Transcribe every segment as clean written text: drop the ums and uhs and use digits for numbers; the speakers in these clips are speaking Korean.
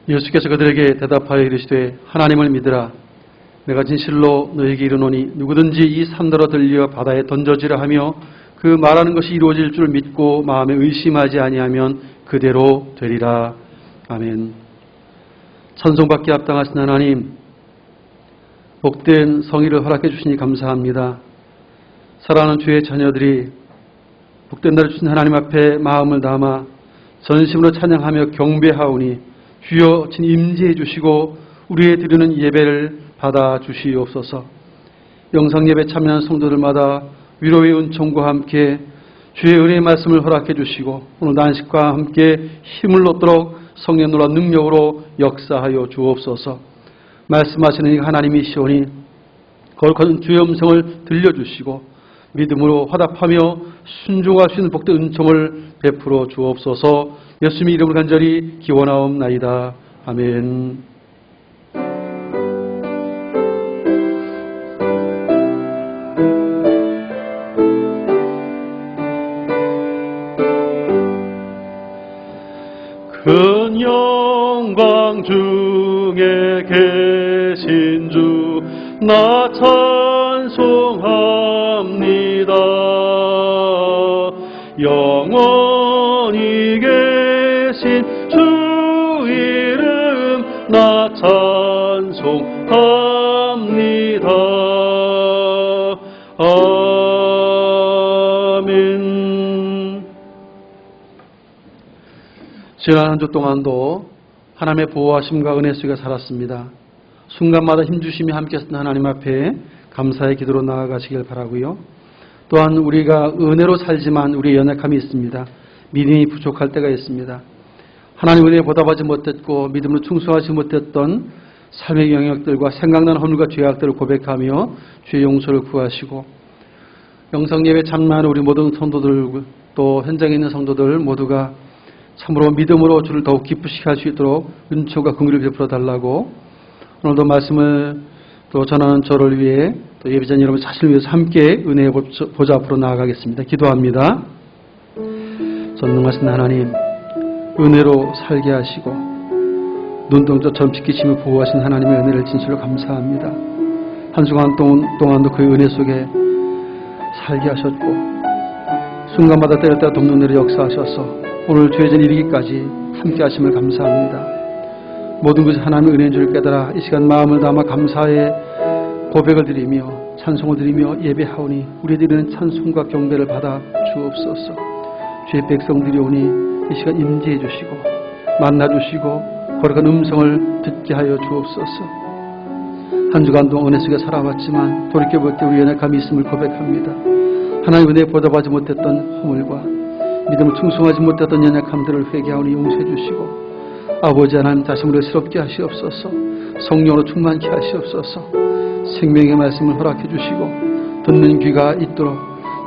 예수께서 그들에게 대답하여 이르시되 하나님을 믿으라. 내가 진실로 너에게 이르노니 누구든지 이 산더러 들려 바다에 던져지라 하며 그 말하는 것이 이루어질 줄 믿고 마음에 의심하지 아니하면 그대로 되리라. 아멘. 찬송받기 합당하신 하나님, 복된 성의를 허락해 주시니 감사합니다. 사랑하는 주의 자녀들이 복된 날을 주신 하나님 앞에 마음을 담아 전심으로 찬양하며 경배하오니 주여 진 임재해 주시고 우리의 드리는 예배를 받아 주시옵소서. 영상 예배 참여한 성도들마다 위로의 은총과 함께 주의 은혜의 말씀을 허락해 주시고 오늘 난식과 함께 힘을 얻도록 성령 놀라 능력으로 역사하여 주옵소서. 말씀하시는 이 하나님이시오니 거룩한 주의 음성을 들려주시고 믿음으로 화답하며 순종할 수 있는 복된 은총을 베풀어 주옵소서. 예수님의 이름을 간절히 기원하옵나이다. 아멘. 큰 영광 중에 계신 주 나 찬송합니다. 영원히 계신 주 이름 나 찬송합니다. 아멘. 지난 한 주 동안도 하나님의 보호하심과 은혜 속에 살았습니다. 순간마다 힘주심이 함께 했던 하나님 앞에 감사의 기도로 나아가시길 바라고요. 또한 우리가 은혜로 살지만 우리의 연약함이 있습니다. 믿음이 부족할 때가 있습니다. 하나님 은혜에 보답하지 못했고 믿음으로 충성하지 못했던 삶의 영역들과 생각나는 허물과 죄악들을 고백하며 주의 용서를 구하시고 영상예배 참여하는 우리 모든 성도들 또 현장에 있는 성도들 모두가 참으로 믿음으로 주를 더욱 기쁘시게 할 수 있도록 은총과 긍휼을 베풀어 달라고 오늘도 말씀을 또 전하는 저를 위해 또 예배자님 여러분 자신을 위해서 함께 은혜의 보좌 앞으로 나아가겠습니다. 기도합니다. 전능하신 하나님, 은혜로 살게 하시고 눈동자처럼 지키시며 보호하신 하나님의 은혜를 진실로 감사합니다. 한 주간 동안도 그 은혜 속에 살게 하셨고 순간마다 때렸다 돕는 대로 역사하셔서 오늘 죄전 이르기까지 함께 하심을 감사합니다. 모든 것이 하나님의 은혜인 줄 깨달아 이 시간 마음을 담아 감사의 고백을 드리며 찬송을 드리며 예배하오니 우리들은 찬송과 경배를 받아 주옵소서. 주의 백성들이 오니 이 시간 임재해 주시고 만나 주시고 거룩한 음성을 듣게 하여 주옵소서. 한 주간 동안 은혜 속에 살아왔지만 돌이켜볼 때 우리 연약함이 있음을 고백합니다. 하나님의 은혜에 보답하지 못했던 허물과 믿음을 충성하지 못했던 연약함들을 회개하오니 용서해 주시고 아버지 하나님 다시 우리를 새롭게 하시옵소서. 성령으로 충만케 하시옵소서. 생명의 말씀을 허락해 주시고 듣는 귀가 있도록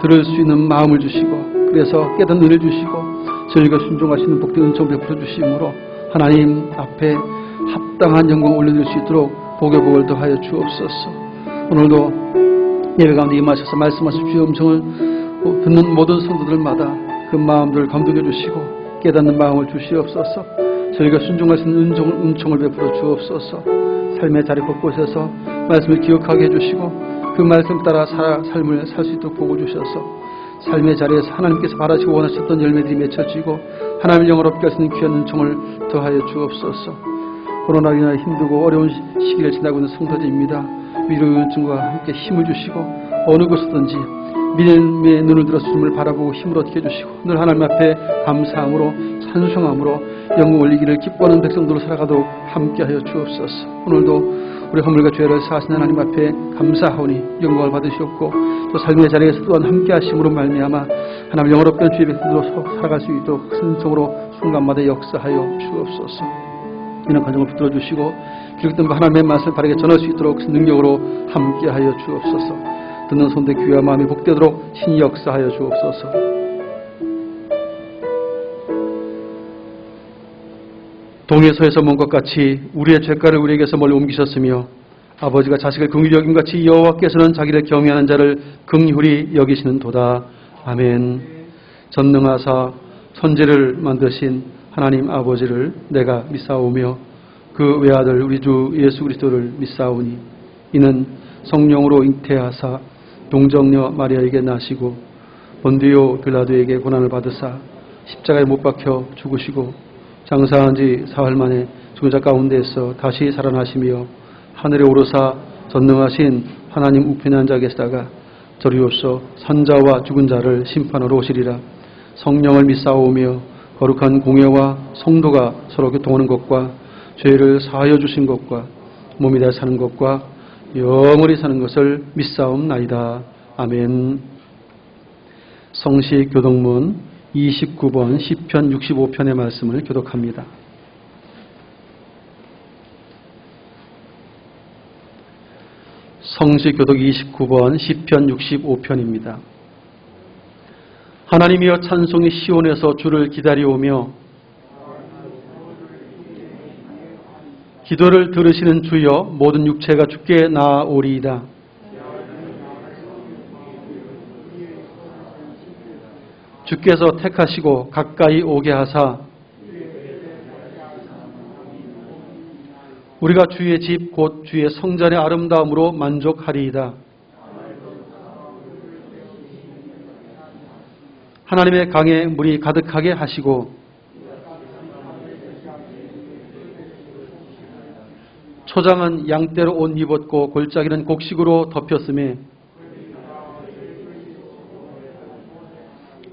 들을 수 있는 마음을 주시고 그래서 깨닫는 은혜를 주시고 저희가 순종하시는 복된 은총 베풀어 주심으로 하나님 앞에 합당한 영광을 올려드릴 수 있도록 복의 복을 더하여 주옵소서. 오늘도 예배 가운데 임하셔서 말씀하신 주의 음성을 듣는 모든 성도들마다 그 마음들을 감동해 주시고 깨닫는 마음을 주시옵소서. 저희가 순종할 수 있는 은총을 베풀어 주옵소서. 삶의 자리 곳곳에서 말씀을 기억하게 해주시고 그 말씀 따라 삶을 살 수 있도록 복을 주셔서 삶의 자리에서 하나님께서 바라시고 원하셨던 열매들이 맺혀지고 하나님을 영화롭게 할 수 있는 귀한 은총을 더하여 주옵소서. 코로나로 인하여 힘들고 어려운 시기를 지나고 있는 성도들입니다. 위로의 은총과 함께 힘을 주시고 어느 곳이든지 믿음의 눈을 들어 주님을 바라보고 힘을 얻게 해주시고 늘 하나님 앞에 감사함으로 찬송함으로 영광 올리기를 기뻐하는 백성들로 살아가도록 함께하여 주옵소서. 오늘도 우리 허물과 죄를 사하신 하나님 앞에 감사하오니 영광을 받으시옵고 또 삶의 자리에서 또한 함께하심으로 말미암아 하나님 영원롭게 주의 백성들로 살아갈 수 있도록 큰성으로 순간마다 역사하여 주옵소서. 이런 간증을 붙들어 주시고 기록된 하나님의 말씀을 바르게 전할 수 있도록 능력으로 함께하여 주옵소서. 듣는 손대 귀와 마음이 복되도록 신이 역사하여 주옵소서. 동에서에서 먼 것 같이 우리의 죄가를 우리에게서 멀리 옮기셨으며 아버지가 자식을 긍휼히 여김 같이 여호와께서는 자기를 경외하는 자를 긍휼히 여기시는 도다. 아멘. 전능하사 천지를 만드신 하나님 아버지를 내가 믿사오며 그 외아들 우리 주 예수 그리스도를 믿사오니 이는 성령으로 잉태하사 동정녀 마리아에게 나시고 본디오 빌라도에게 고난을 받으사 십자가에 못 박혀 죽으시고 장사한 지 사흘 만에 죽은 자 가운데에서 다시 살아나시며 하늘에 오르사 전능하신 하나님 우편에 앉아 계시다가 저리로서 선자와 죽은 자를 심판하러 오시리라. 성령을 믿사오며 거룩한 공예와 성도가 서로 교통하는 것과 죄를 사하여 주신 것과 몸이 되어 사는 것과 영원히 사는 것을 믿사옵나이다. 아멘. 성시 교독문 29번 시편 65편의 말씀을 교독합니다. 성시 교독 29번 시편 65편입니다. 하나님이여 찬송이 시온에서 주를 기다리오며 기도를 들으시는 주여 모든 육체가 주께 나아오리이다. 주께서 택하시고 가까이 오게 하사 우리가 주의 집 곧 주의 성전의 아름다움으로 만족하리이다. 하나님의 강에 물이 가득하게 하시고 초장은 양떼로 옷 입었고 골짜기는 곡식으로 덮였으며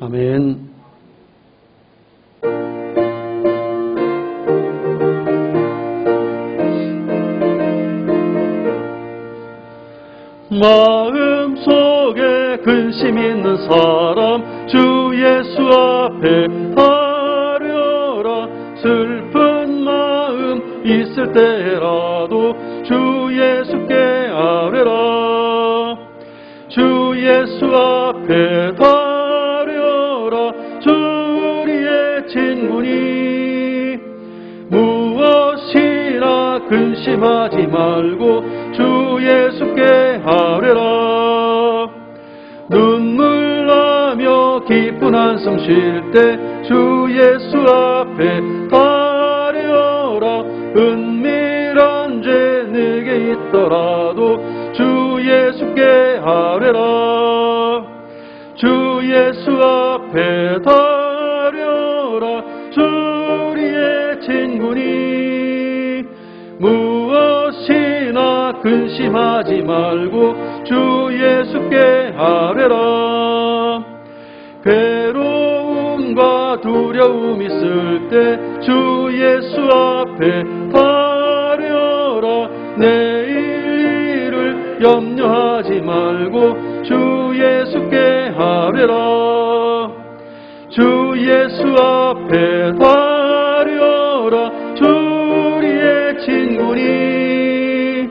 아멘. 마음속에 근심 있는 사람 주 예수 앞에 하려라. 슬픈 마음 있을 때라도 주 예수께 아뢰라. 주 예수 앞에 하려라. 주 우리의 친구니 무엇이나 근심하지 말고 주 예수께 아뢰라. 눈물 나며 기쁜 한숨 쉴 때 주 예수 앞에 하려라. 은밀한 죄 내게 있더라도 주 예수께 아뢰라. 주 예수 앞에 하려라. 주 우리의 친구니 무엇이나 근심하지 말고 주 예수께 아뢰라. 괴로움과 두려움 있을 때 주 예수 앞에 하려라. 내일 일을 염려하지 말고 주 예수께 아뢰라. 주 예수 앞에 하려라. 주 우리의 친구니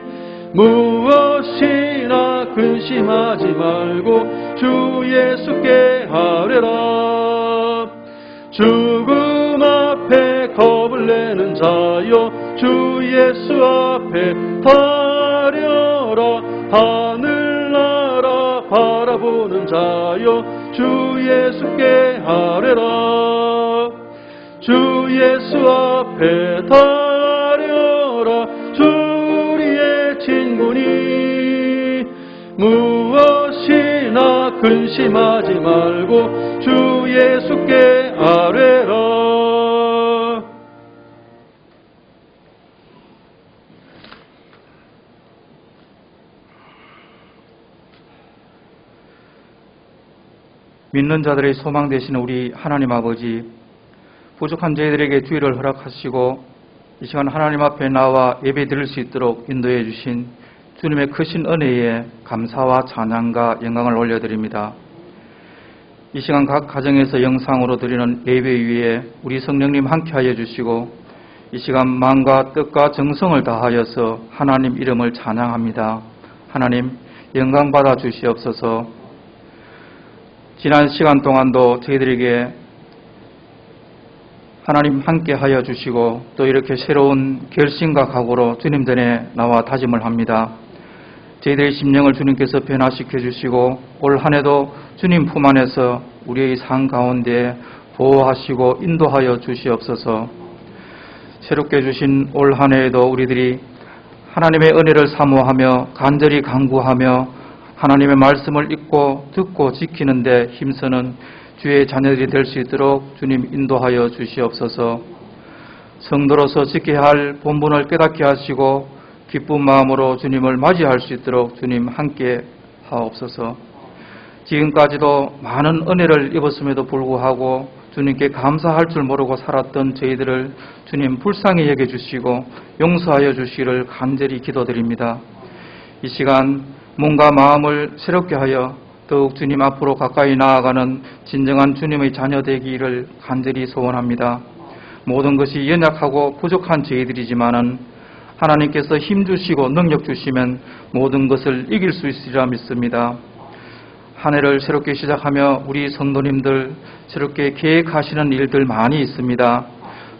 무엇이나 근심하지 말고 주 예수께 아뢰라. 죽음 앞에 겁을 내는 자여 주 예수 앞에 하려라. 하늘나라 바라보는 자여 주 예수께 아뢰라. 주 예수 앞에 하려라. 주 우리의 친구니 무엇이나 근심하지 말고 주 예수께 아뢰라. 믿는 자들의 소망 되시는 우리 하나님 아버지, 부족한 저희들에게 주의를 허락하시고 이 시간 하나님 앞에 나와 예배 드릴 수 있도록 인도해 주신 주님의 크신 은혜에 감사와 찬양과 영광을 올려드립니다. 이 시간 각 가정에서 영상으로 드리는 예배 위에 우리 성령님 함께하여 주시고 이 시간 마음과 뜻과 정성을 다하여서 하나님 이름을 찬양합니다. 하나님 영광 받아 주시옵소서. 지난 시간 동안도 저희들에게 하나님 함께하여 주시고 또 이렇게 새로운 결심과 각오로 주님 전에 나와 다짐을 합니다. 저희들의 심령을 주님께서 변화시켜 주시고 올 한 해도 주님 품 안에서 우리의 삶 가운데 보호하시고 인도하여 주시옵소서. 새롭게 주신 올 한 해에도 우리들이 하나님의 은혜를 사모하며 간절히 간구하며 하나님의 말씀을 읽고 듣고 지키는 데 힘쓰는 주의 자녀들이 될 수 있도록 주님 인도하여 주시옵소서. 성도로서 지켜야 할 본분을 깨닫게 하시고 기쁜 마음으로 주님을 맞이할 수 있도록 주님 함께 하옵소서. 지금까지도 많은 은혜를 입었음에도 불구하고 주님께 감사할 줄 모르고 살았던 저희들을 주님 불쌍히 여겨주시고 용서하여 주시기를 간절히 기도드립니다. 이 시간 몸과 마음을 새롭게 하여 더욱 주님 앞으로 가까이 나아가는 진정한 주님의 자녀 되기를 간절히 소원합니다. 모든 것이 연약하고 부족한 저희들이지만은 하나님께서 힘 주시고 능력 주시면 모든 것을 이길 수 있으리라 믿습니다. 한 해를 새롭게 시작하며 우리 성도님들 새롭게 계획하시는 일들 많이 있습니다.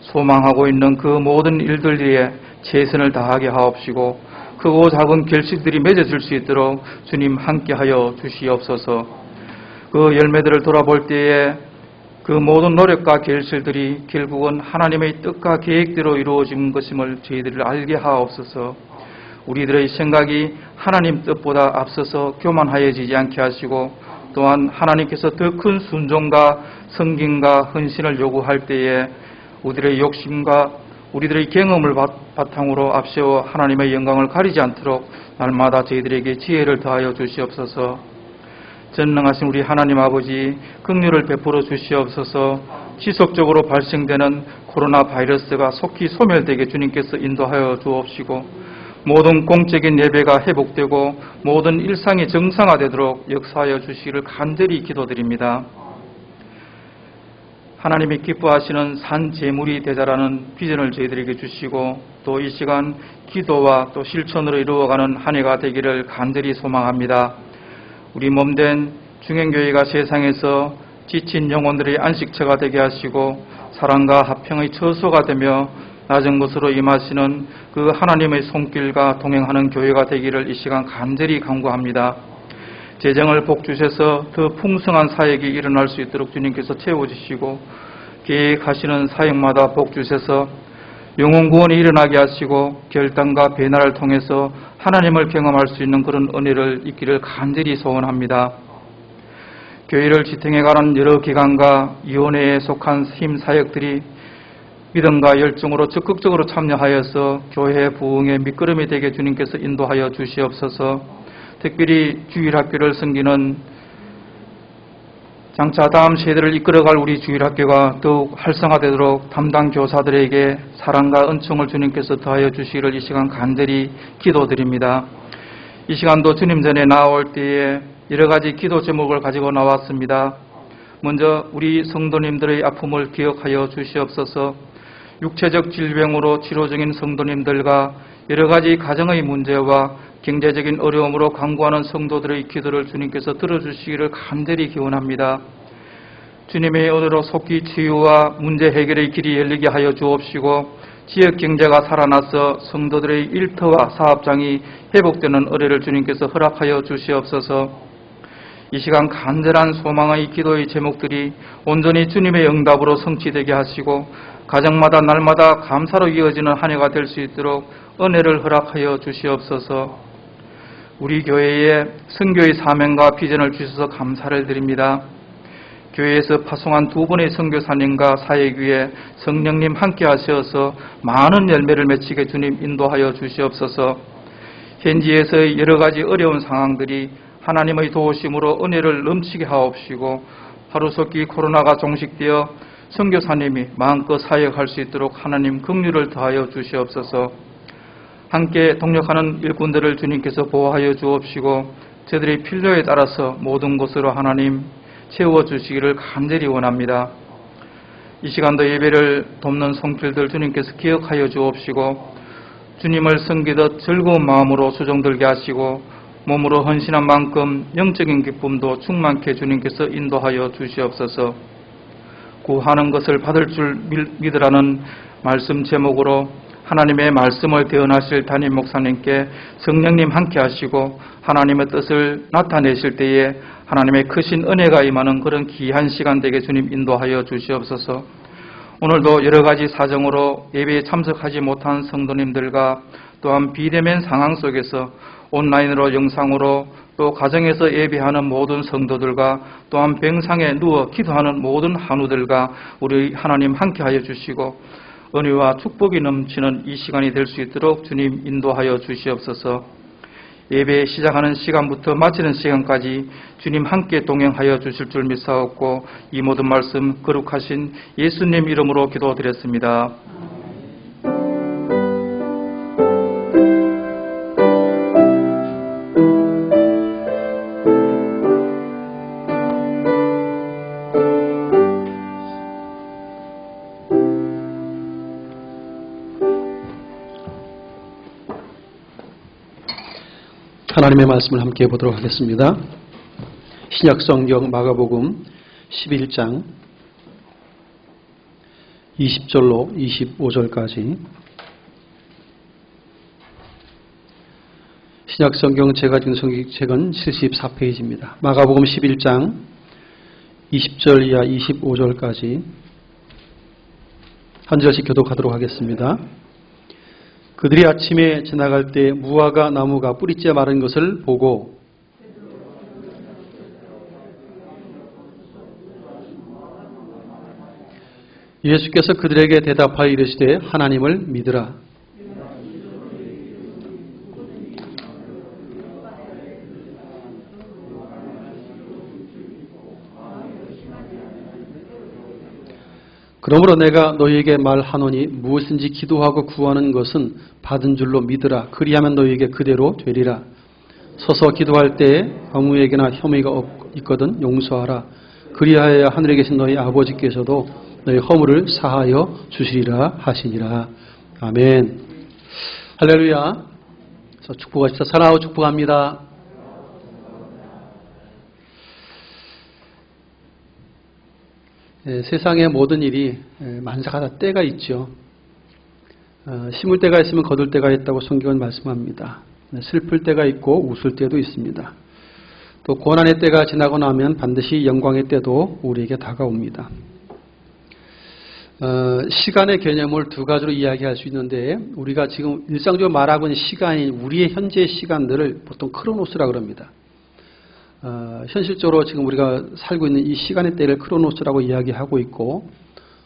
소망하고 있는 그 모든 일들 위에 최선을 다하게 하옵시고 크고 작은 결실들이 맺어질 수 있도록 주님 함께하여 주시옵소서. 그 열매들을 돌아볼 때에 그 모든 노력과 결실들이 결국은 하나님의 뜻과 계획대로 이루어진 것임을 저희들을 알게 하옵소서. 우리들의 생각이 하나님 뜻보다 앞서서 교만하여지지 않게 하시고 또한 하나님께서 더 큰 순종과 성김과 헌신을 요구할 때에 우리들의 욕심과 우리들의 경험을 바탕으로 앞세워 하나님의 영광을 가리지 않도록 날마다 저희들에게 지혜를 더하여 주시옵소서. 전능하신 우리 하나님 아버지 긍휼을 베풀어 주시옵소서. 지속적으로 발생되는 코로나 바이러스가 속히 소멸되게 주님께서 인도하여 주옵시고 모든 공적인 예배가 회복되고 모든 일상이 정상화되도록 역사하여 주시기를 간절히 기도드립니다. 하나님이 기뻐하시는 산 제물이 되자라는 비전을 저희들에게 주시고 또 이 시간 기도와 또 실천으로 이루어가는 한 해가 되기를 간절히 소망합니다. 우리 몸된 중행교회가 세상에서 지친 영혼들의 안식처가 되게 하시고 사랑과 화평의 처소가 되며 낮은 곳으로 임하시는 그 하나님의 손길과 동행하는 교회가 되기를 이 시간 간절히 간구합니다. 재정을 복주셔서 더 풍성한 사역이 일어날 수 있도록 주님께서 채워주시고 계획하시는 사역마다 복주셔서 영혼 구원이 일어나게 하시고 결단과 배나를 통해서 하나님을 경험할 수 있는 그런 은혜를 있기를 간절히 소원합니다. 교회를 지탱해가는 여러 기관과 위원회에 속한 힘 사역들이 믿음과 열정으로 적극적으로 참여하여서 교회 부흥의 밑거름이 되게 주님께서 인도하여 주시옵소서. 특별히 주일학교를 섬기는 장차 다음 세대를 이끌어갈 우리 주일학교가 더욱 활성화되도록 담당 교사들에게 사랑과 은총을 주님께서 더하여 주시기를 이 시간 간절히 기도드립니다. 이 시간도 주님 전에 나올 때에 여러 가지 기도 제목을 가지고 나왔습니다. 먼저 우리 성도님들의 아픔을 기억하여 주시옵소서. 육체적 질병으로 치료 중인 성도님들과 여러 가지 가정의 문제와 경제적인 어려움으로 간구하는 성도들의 기도를 주님께서 들어주시기를 간절히 기원합니다. 주님의 은혜로 속히 치유와 문제 해결의 길이 열리게 하여 주옵시고 지역 경제가 살아나서 성도들의 일터와 사업장이 회복되는 은혜를 주님께서 허락하여 주시옵소서. 이 시간 간절한 소망의 기도의 제목들이 온전히 주님의 응답으로 성취되게 하시고 가정마다 날마다 감사로 이어지는 한 해가 될 수 있도록 은혜를 허락하여 주시옵소서. 우리 교회에 선교의 사명과 비전을 주셔서 감사를 드립니다. 교회에서 파송한 두 분의 선교사님과 사역 위에 성령님 함께 하셔서 많은 열매를 맺히게 주님 인도하여 주시옵소서. 현지에서의 여러 가지 어려운 상황들이 하나님의 도우심으로 은혜를 넘치게 하옵시고 하루속히 코로나가 종식되어 선교사님이 마음껏 사역할 수 있도록 하나님 긍휼을 더하여 주시옵소서. 함께 동력하는 일꾼들을 주님께서 보호하여 주옵시고 저들의 필요에 따라서 모든 것으로 하나님 채워주시기를 간절히 원합니다. 이 시간도 예배를 돕는 성필들 주님께서 기억하여 주옵시고 주님을 섬기듯 즐거운 마음으로 수종들게 하시고 몸으로 헌신한 만큼 영적인 기쁨도 충만케 주님께서 인도하여 주시옵소서. 구하는 것을 받을 줄 믿으라는 말씀 제목으로 하나님의 말씀을 대언하실 담임 목사님께 성령님 함께 하시고 하나님의 뜻을 나타내실 때에 하나님의 크신 은혜가 임하는 그런 귀한 시간 되게 주님 인도하여 주시옵소서. 오늘도 여러 가지 사정으로 예배에 참석하지 못한 성도님들과 또한 비대면 상황 속에서 온라인으로 영상으로 또 가정에서 예배하는 모든 성도들과 또한 병상에 누워 기도하는 모든 한우들과 우리 하나님 함께하여 주시고 은혜와 축복이 넘치는 이 시간이 될 수 있도록 주님 인도하여 주시옵소서. 예배 시작하는 시간부터 마치는 시간까지 주님 함께 동행하여 주실 줄 믿사옵고 이 모든 말씀 거룩하신 예수님 이름으로 기도드렸습니다. 하나님의 말씀을 함께 보도록 하겠습니다. 신약성경 마가복음 11장 20절로 25절까지 신약성경 제가 지금 성경책은 74페이지입니다. 마가복음 11장 20절 이하 25절까지 한 절씩 교독하도록 하겠습니다. 그들이 아침에 지나갈 때 무화과 나무가 뿌리째 마른 것을 보고 예수께서 그들에게 대답하여 이르시되 하나님을 믿으라. 그러므로 내가 너희에게 말하노니 무엇인지 기도하고 구하는 것은 받은 줄로 믿으라. 그리하면 너희에게 그대로 되리라. 서서 기도할 때 아무에게나 혐의가 있거든 용서하라. 그리하여 하늘에 계신 너희 아버지께서도 너희 허물을 사하여 주시리라 하시니라. 아멘. 할렐루야. 축복하시다. 사랑하고 축복합니다. 세상의 모든 일이 만사가 때가 있죠. 심을 때가 있으면 거둘 때가 있다고 성경은 말씀합니다. 슬플 때가 있고 웃을 때도 있습니다. 또 고난의 때가 지나고 나면 반드시 영광의 때도 우리에게 다가옵니다. 시간의 개념을 두 가지로 이야기할 수 있는데 우리가 지금 일상적으로 말하고 있는 시간인 우리의 현재 시간들을 보통 크로노스라고 합니다. 현실적으로 지금 우리가 살고 있는 이 시간의 때를 크로노스라고 이야기하고 있고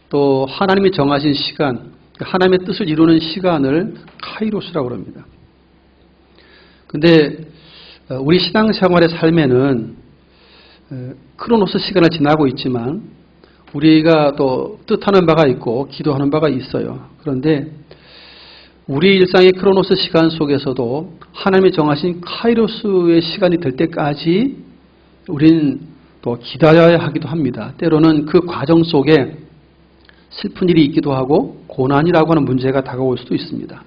또 하나님이 정하신 시간, 하나님의 뜻을 이루는 시간을 카이로스라고 합니다. 근데 우리 신앙생활의 삶에는 크로노스 시간을 지나고 있지만 우리가 또 뜻하는 바가 있고 기도하는 바가 있어요. 그런데 우리 일상의 크로노스 시간 속에서도 하나님이 정하신 카이로스의 시간이 될 때까지 우리는 또 기다려야 하기도 합니다. 때로는 그 과정 속에 슬픈 일이 있기도 하고 고난이라고 하는 문제가 다가올 수도 있습니다.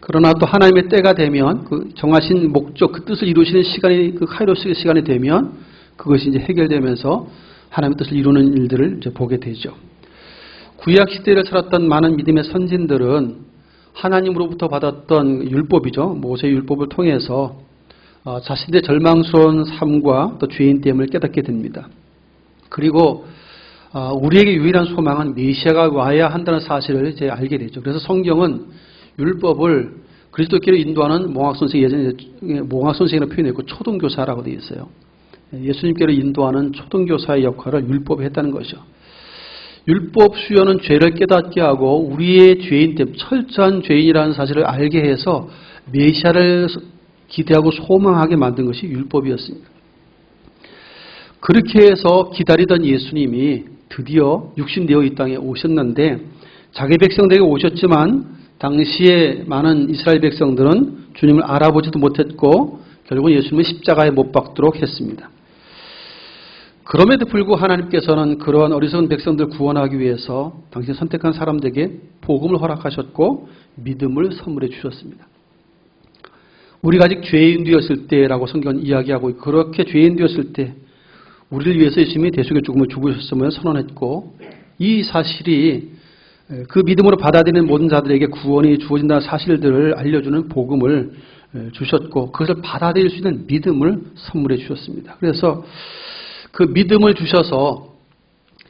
그러나 또 하나님의 때가 되면 그 정하신 목적, 그 뜻을 이루시는 시간이 그 카이로스의 시간이 되면 그것이 이제 해결되면서 하나님의 뜻을 이루는 일들을 이제 보게 되죠. 구약 시대를 살았던 많은 믿음의 선진들은 하나님으로부터 받았던 율법이죠. 모세의 율법을 통해서 자신의 절망스러운 삶과 또 죄인됨을 깨닫게 됩니다. 그리고 우리에게 유일한 소망은 메시아가 와야 한다는 사실을 이제 알게 되죠. 그래서 성경은 율법을 그리스도께로 인도하는 몽학선생, 예전에 몽학선생이라고 표현했고 초등교사라고 되어 있어요. 예수님께로 인도하는 초등교사의 역할을 율법이 했다는 것이죠. 율법 수요는 죄를 깨닫게 하고 우리의 죄인됨, 철저한 죄인이라는 사실을 알게 해서 메시아를 기대하고 소망하게 만든 것이 율법이었습니다. 그렇게 해서 기다리던 예수님이 드디어 육신되어 이 땅에 오셨는데 자기 백성들에게 오셨지만 당시에 많은 이스라엘 백성들은 주님을 알아보지도 못했고 결국 예수님은 십자가에 못 박도록 했습니다. 그럼에도 불구하고 하나님께서는 그러한 어리석은 백성들을 구원하기 위해서 당신 선택한 사람들에게 복음을 허락하셨고 믿음을 선물해 주셨습니다. 우리가 아직 죄인 되었을 때라고 성경은 이야기하고 있고 그렇게 죄인 되었을 때 우리를 위해서 예수님이 대속의 죽음을 죽으셨음을 선언했고 이 사실이 그 믿음으로 받아들이는 모든 자들에게 구원이 주어진다는 사실들을 알려주는 복음을 주셨고 그것을 받아들일 수 있는 믿음을 선물해 주셨습니다. 그래서 그 믿음을 주셔서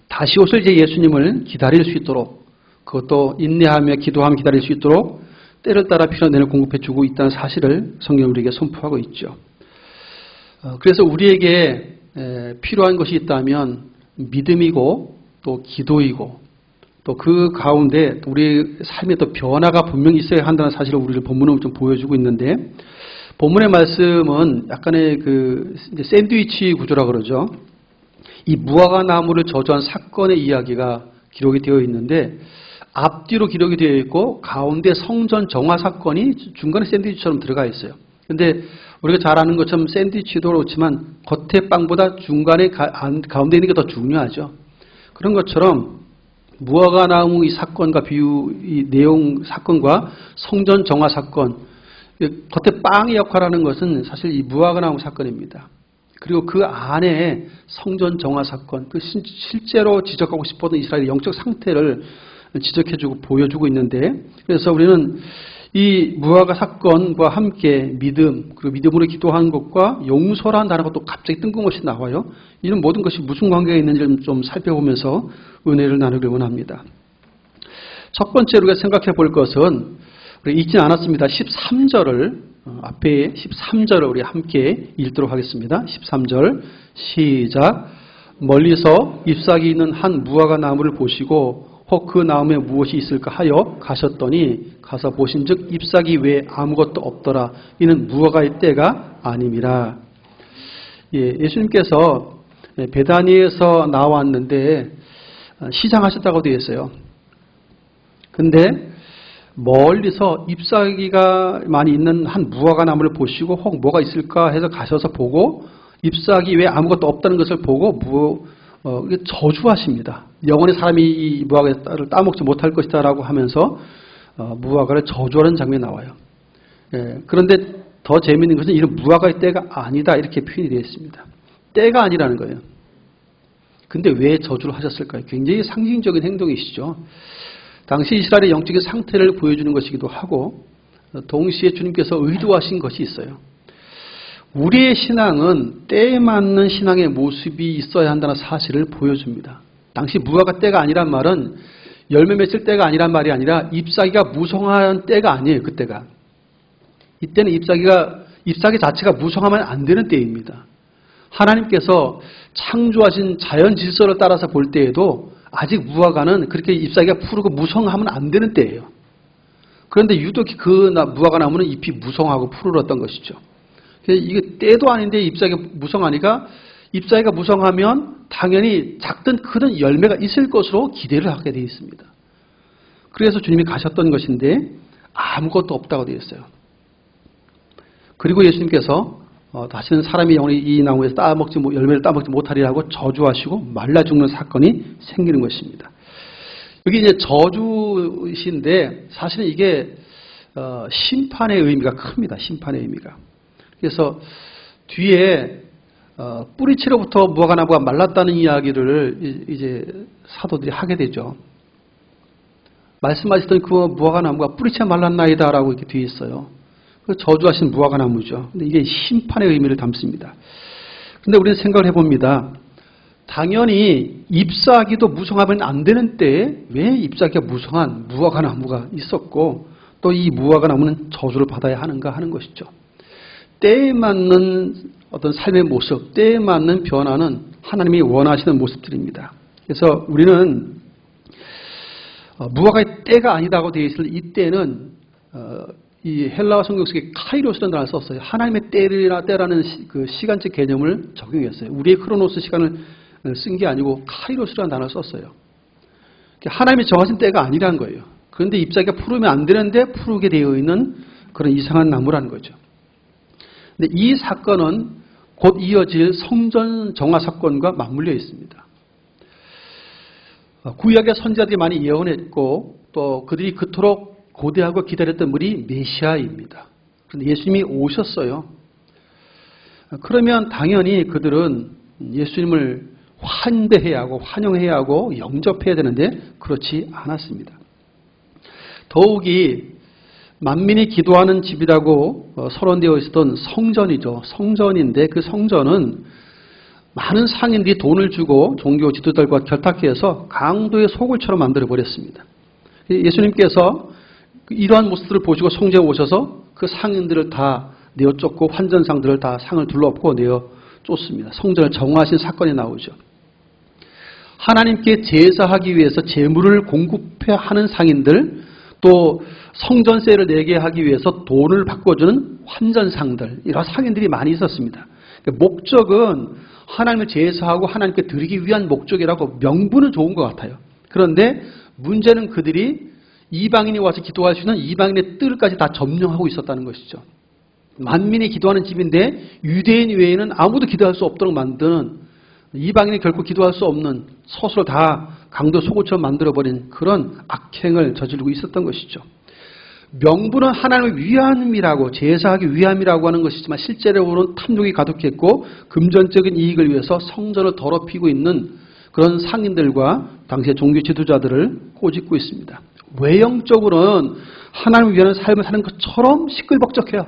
다시 오실 이제 예수님을 기다릴 수 있도록 그것도 인내하며 기도하며 기다릴 수 있도록 때를 따라 필요한 은혜를 공급해주고 있다는 사실을 성경은 우리에게 선포하고 있죠. 그래서 우리에게 필요한 것이 있다면 믿음이고 또 기도이고 또 그 가운데 우리 삶에 또 변화가 분명히 있어야 한다는 사실을 우리를 본문은 좀 보여주고 있는데, 본문의 말씀은 약간의 이제 샌드위치 구조라 그러죠. 이 무화과 나무를 저주한 사건의 이야기가 기록이 되어 있는데, 앞뒤로 기록이 되어 있고 가운데 성전 정화 사건이 중간에 샌드위치처럼 들어가 있어요. 근데 우리가 잘 아는 것처럼 샌드위치도 그렇지만 겉에 빵보다 중간에 가운데 있는 게 더 중요하죠. 그런 것처럼 무화과 나무 이 사건과 이 내용 사건과 성전 정화 사건, 겉에 빵의 역할하는 것은 사실 이 무화과 나무 사건입니다. 그리고 그 안에 성전 정화 사건, 실제로 지적하고 싶었던 이스라엘의 영적 상태를 지적해주고 보여주고 있는데, 그래서 우리는 이 무화과 사건과 함께 믿음, 그리고 믿음으로 기도하는 것과 용서라는 단어가 또 갑자기 뜬금없이 나와요. 이런 모든 것이 무슨 관계가 있는지를 좀 살펴보면서 은혜를 나누길 원합니다. 첫 번째로 우리가 생각해 볼 것은, 우리 읽진 않았습니다. 13절을, 앞에 13절을 우리 함께 읽도록 하겠습니다. 13절 시작. 멀리서 잎사귀 있는 한 무화과 나무를 보시고 혹 그 나무에 무엇이 있을까 하여 가셨더니 가서 보신즉 잎사귀 외에 아무것도 없더라. 이는 무화과의 때가 아님이라. 예수님께서 베다니에서 나왔는데 시장하셨다고 되어 있어요. 근데 멀리서 잎사귀가 많이 있는 한 무화과 나무를 보시고 혹 뭐가 있을까 해서 가셔서 보고 잎사귀 외에 아무것도 없다는 것을 보고 저주하십니다. 영원히 사람이 이 무화과를 따먹지 못할 것이다 라고 하면서 무화과를 저주하는 장면이 나와요. 그런데 더 재미있는 것은 이런 무화과의 때가 아니다 이렇게 표현이 되어 있습니다. 때가 아니라는 거예요. 근데 왜 저주를 하셨을까요? 굉장히 상징적인 행동이시죠. 당시 이스라엘의 영적인 상태를 보여주는 것이기도 하고 동시에 주님께서 의도하신 것이 있어요. 우리의 신앙은 때에 맞는 신앙의 모습이 있어야 한다는 사실을 보여줍니다. 당시 무화과 때가 아니란 말은 열매 맺을 때가 아니란 말이 아니라 잎사귀가 무성한 때가 아니에요. 그때가. 이때는 잎사귀 자체가 무성하면 안 되는 때입니다. 하나님께서 창조하신 자연 질서를 따라서 볼 때에도 아직 무화과는 그렇게 잎사귀가 푸르고 무성하면 안 되는 때예요. 그런데 유독 그 무화과 나무는 잎이 무성하고 푸르렀던 것이죠. 이게 때도 아닌데 잎사귀가 무성하니까 잎사귀가 무성하면 당연히 작든 크든 열매가 있을 것으로 기대를 하게 되어 있습니다. 그래서 주님이 가셨던 것인데 아무것도 없다고 되어 있어요. 그리고 예수님께서 다시는 사람이 영원히 이 나무에서 열매를 따먹지 못하리라고 저주하시고 말라 죽는 사건이 생기는 것입니다. 여기 이제 저주신데 사실은 이게 심판의 의미가 큽니다. 심판의 의미가. 그래서 뒤에 뿌리채로부터 무화과 나무가 말랐다는 이야기를 이제 사도들이 하게 되죠. 말씀하시던 그 무화과 나무가 뿌리채 말랐나이다라고 이렇게 뒤에 있어요. 그 저주하신 무화과 나무죠. 근데 이게 심판의 의미를 담습니다. 근데 우리는 생각을 해봅니다. 당연히 잎사귀도 무성하면 안 되는 때에 왜 잎사귀가 무성한 무화과 나무가 있었고 또 이 무화과 나무는 저주를 받아야 하는가 하는 것이죠. 때에 맞는 어떤 삶의 모습, 때에 맞는 변화는 하나님이 원하시는 모습들입니다. 그래서 우리는 무화과의 때가 아니다고 되어 있을 이 때는 이 헬라어 성경 속에 카이로스라는 단어를 썼어요. 하나님의 때라는 그 시간적 개념을 적용했어요. 우리의 크로노스 시간을 쓴 게 아니고 카이로스라는 단어를 썼어요. 하나님이 정하신 때가 아니라는 거예요. 그런데 잎사귀가 푸르면 안 되는데 푸르게 되어 있는 그런 이상한 나무라는 거죠. 근데 이 사건은 곧 이어질 성전 정화 사건과 맞물려 있습니다. 구약의 선지자들이 많이 예언했고 또 그들이 그토록 고대하고 기다렸던 분이 메시아입니다. 그런데 예수님이 오셨어요. 그러면 당연히 그들은 예수님을 환대해야 하고 환영해야 하고 영접해야 되는데 그렇지 않았습니다. 더욱이 만민이 기도하는 집이라고 서론되어 있었던 성전이죠. 성전인데 그 성전은 많은 상인들이 돈을 주고 종교 지도자들과 결탁해서 강도의 소굴처럼 만들어버렸습니다. 예수님께서 이러한 모습들을 보시고 성전에 오셔서 그 상인들을 다 내어 쫓고 환전상들을 다 상을 둘러엎고 내어 쫓습니다. 성전을 정화하신 사건이 나오죠. 하나님께 제사하기 위해서 제물을 공급해야 하는 상인들, 또 성전세를 내게 하기 위해서 돈을 바꿔주는 환전상들, 이런 상인들이 많이 있었습니다. 목적은 하나님을 제사하고 하나님께 드리기 위한 목적이라고 명분은 좋은 것 같아요. 그런데 문제는 그들이 이방인이 와서 기도할 수 있는 이방인의 뜰까지 다 점령하고 있었다는 것이죠. 만민이 기도하는 집인데 유대인 외에는 아무도 기도할 수 없도록 만드는, 이방인이 결코 기도할 수 없는, 스스로 다 강도 속옷처럼 만들어버린 그런 악행을 저지르고 있었던 것이죠. 명분은 하나님을 위함이라고, 제사하기 위함이라고 하는 것이지만 실제로는 탐욕이 가득했고 금전적인 이익을 위해서 성전을 더럽히고 있는 그런 상인들과 당시의 종교 지도자들을 꼬집고 있습니다. 외형적으로는 하나님을 위하는 삶을 사는 것처럼 시끌벅적해요.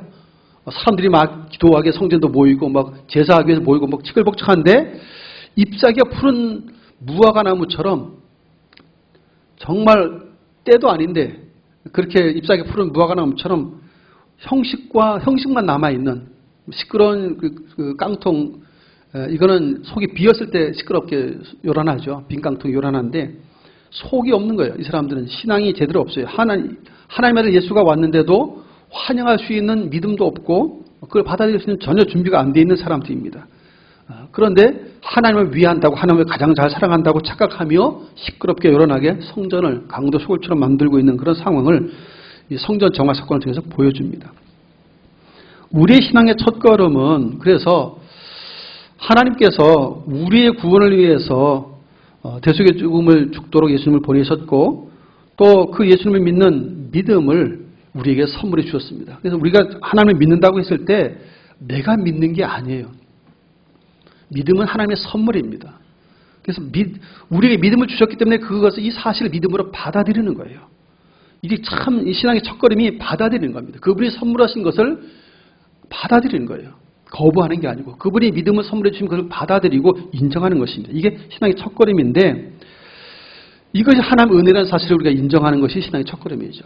사람들이 막 기도하게 성전도 모이고 막 제사하기 위해서 모이고 막 시끌벅적한데 잎사귀가 푸른 무화과 나무처럼 정말 때도 아닌데 그렇게 잎사귀 푸른 무화과 나무처럼 형식만 남아있는 시끄러운 그 깡통, 이거는 속이 비었을 때 시끄럽게 요란하죠. 빈 깡통이 요란한데 속이 없는 거예요. 이 사람들은 신앙이 제대로 없어요. 하나님 아들 예수가 왔는데도 환영할 수 있는 믿음도 없고 그걸 받아들일 수 있는 전혀 준비가 안 돼 있는 사람들입니다. 그런데 하나님을 위한다고, 하나님을 가장 잘 사랑한다고 착각하며 시끄럽게 요란하게 성전을 강도 소굴처럼 만들고 있는 그런 상황을 이 성전 정화 사건을 통해서 보여줍니다. 우리의 신앙의 첫걸음은 그래서 하나님께서 우리의 구원을 위해서 대속의 죽음을 죽도록 예수님을 보내셨고 또 그 예수님을 믿는 믿음을 우리에게 선물해 주셨습니다. 그래서 우리가 하나님을 믿는다고 했을 때 내가 믿는 게 아니에요. 믿음은 하나님의 선물입니다. 그래서 우리에게 믿음을 주셨기 때문에 그것을, 이 사실을 믿음으로 받아들이는 거예요. 이게 참 이 신앙의 첫걸음이 받아들이는 겁니다. 그분이 선물하신 것을 받아들이는 거예요. 거부하는 게 아니고 그분이 믿음을 선물해 주시면 그걸 받아들이고 인정하는 것입니다. 이게 신앙의 첫걸음인데 이것이 하나님의 은혜라는 사실을 우리가 인정하는 것이 신앙의 첫걸음이죠.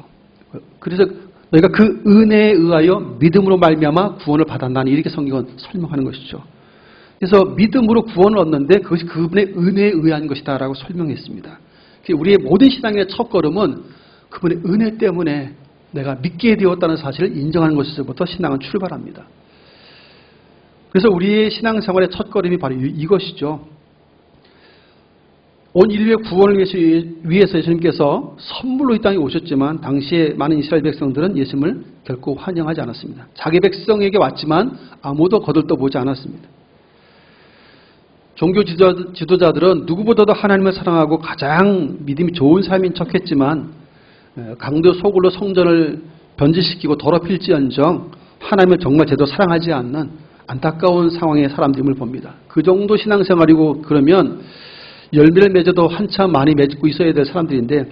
그래서 너희가 그 은혜에 의하여 믿음으로 말미암아 구원을 받았나니, 이렇게 성경은 설명하는 것이죠. 그래서 믿음으로 구원을 얻는데 그것이 그분의 은혜에 의한 것이다라고 설명했습니다. 우리의 모든 신앙의 첫걸음은 그분의 은혜 때문에 내가 믿게 되었다는 사실을 인정하는 것에서부터 신앙은 출발합니다. 그래서 우리의 신앙생활의 첫걸음이 바로 이것이죠. 온 인류의 구원을 위해서 예수님께서 선물로 이 땅에 오셨지만 당시에 많은 이스라엘 백성들은 예수님을 결코 환영하지 않았습니다. 자기 백성에게 왔지만 아무도 거들떠보지 않았습니다. 종교 지도자들은 누구보다도 하나님을 사랑하고 가장 믿음이 좋은 삶인 척했지만 강도 소굴로 성전을 변질시키고 더럽힐지언정 하나님을 정말 제대로 사랑하지 않는 안타까운 상황의 사람들임을 봅니다. 그 정도 신앙생활이고 그러면 열매를 맺어도 한참 많이 맺고 있어야 될 사람들인데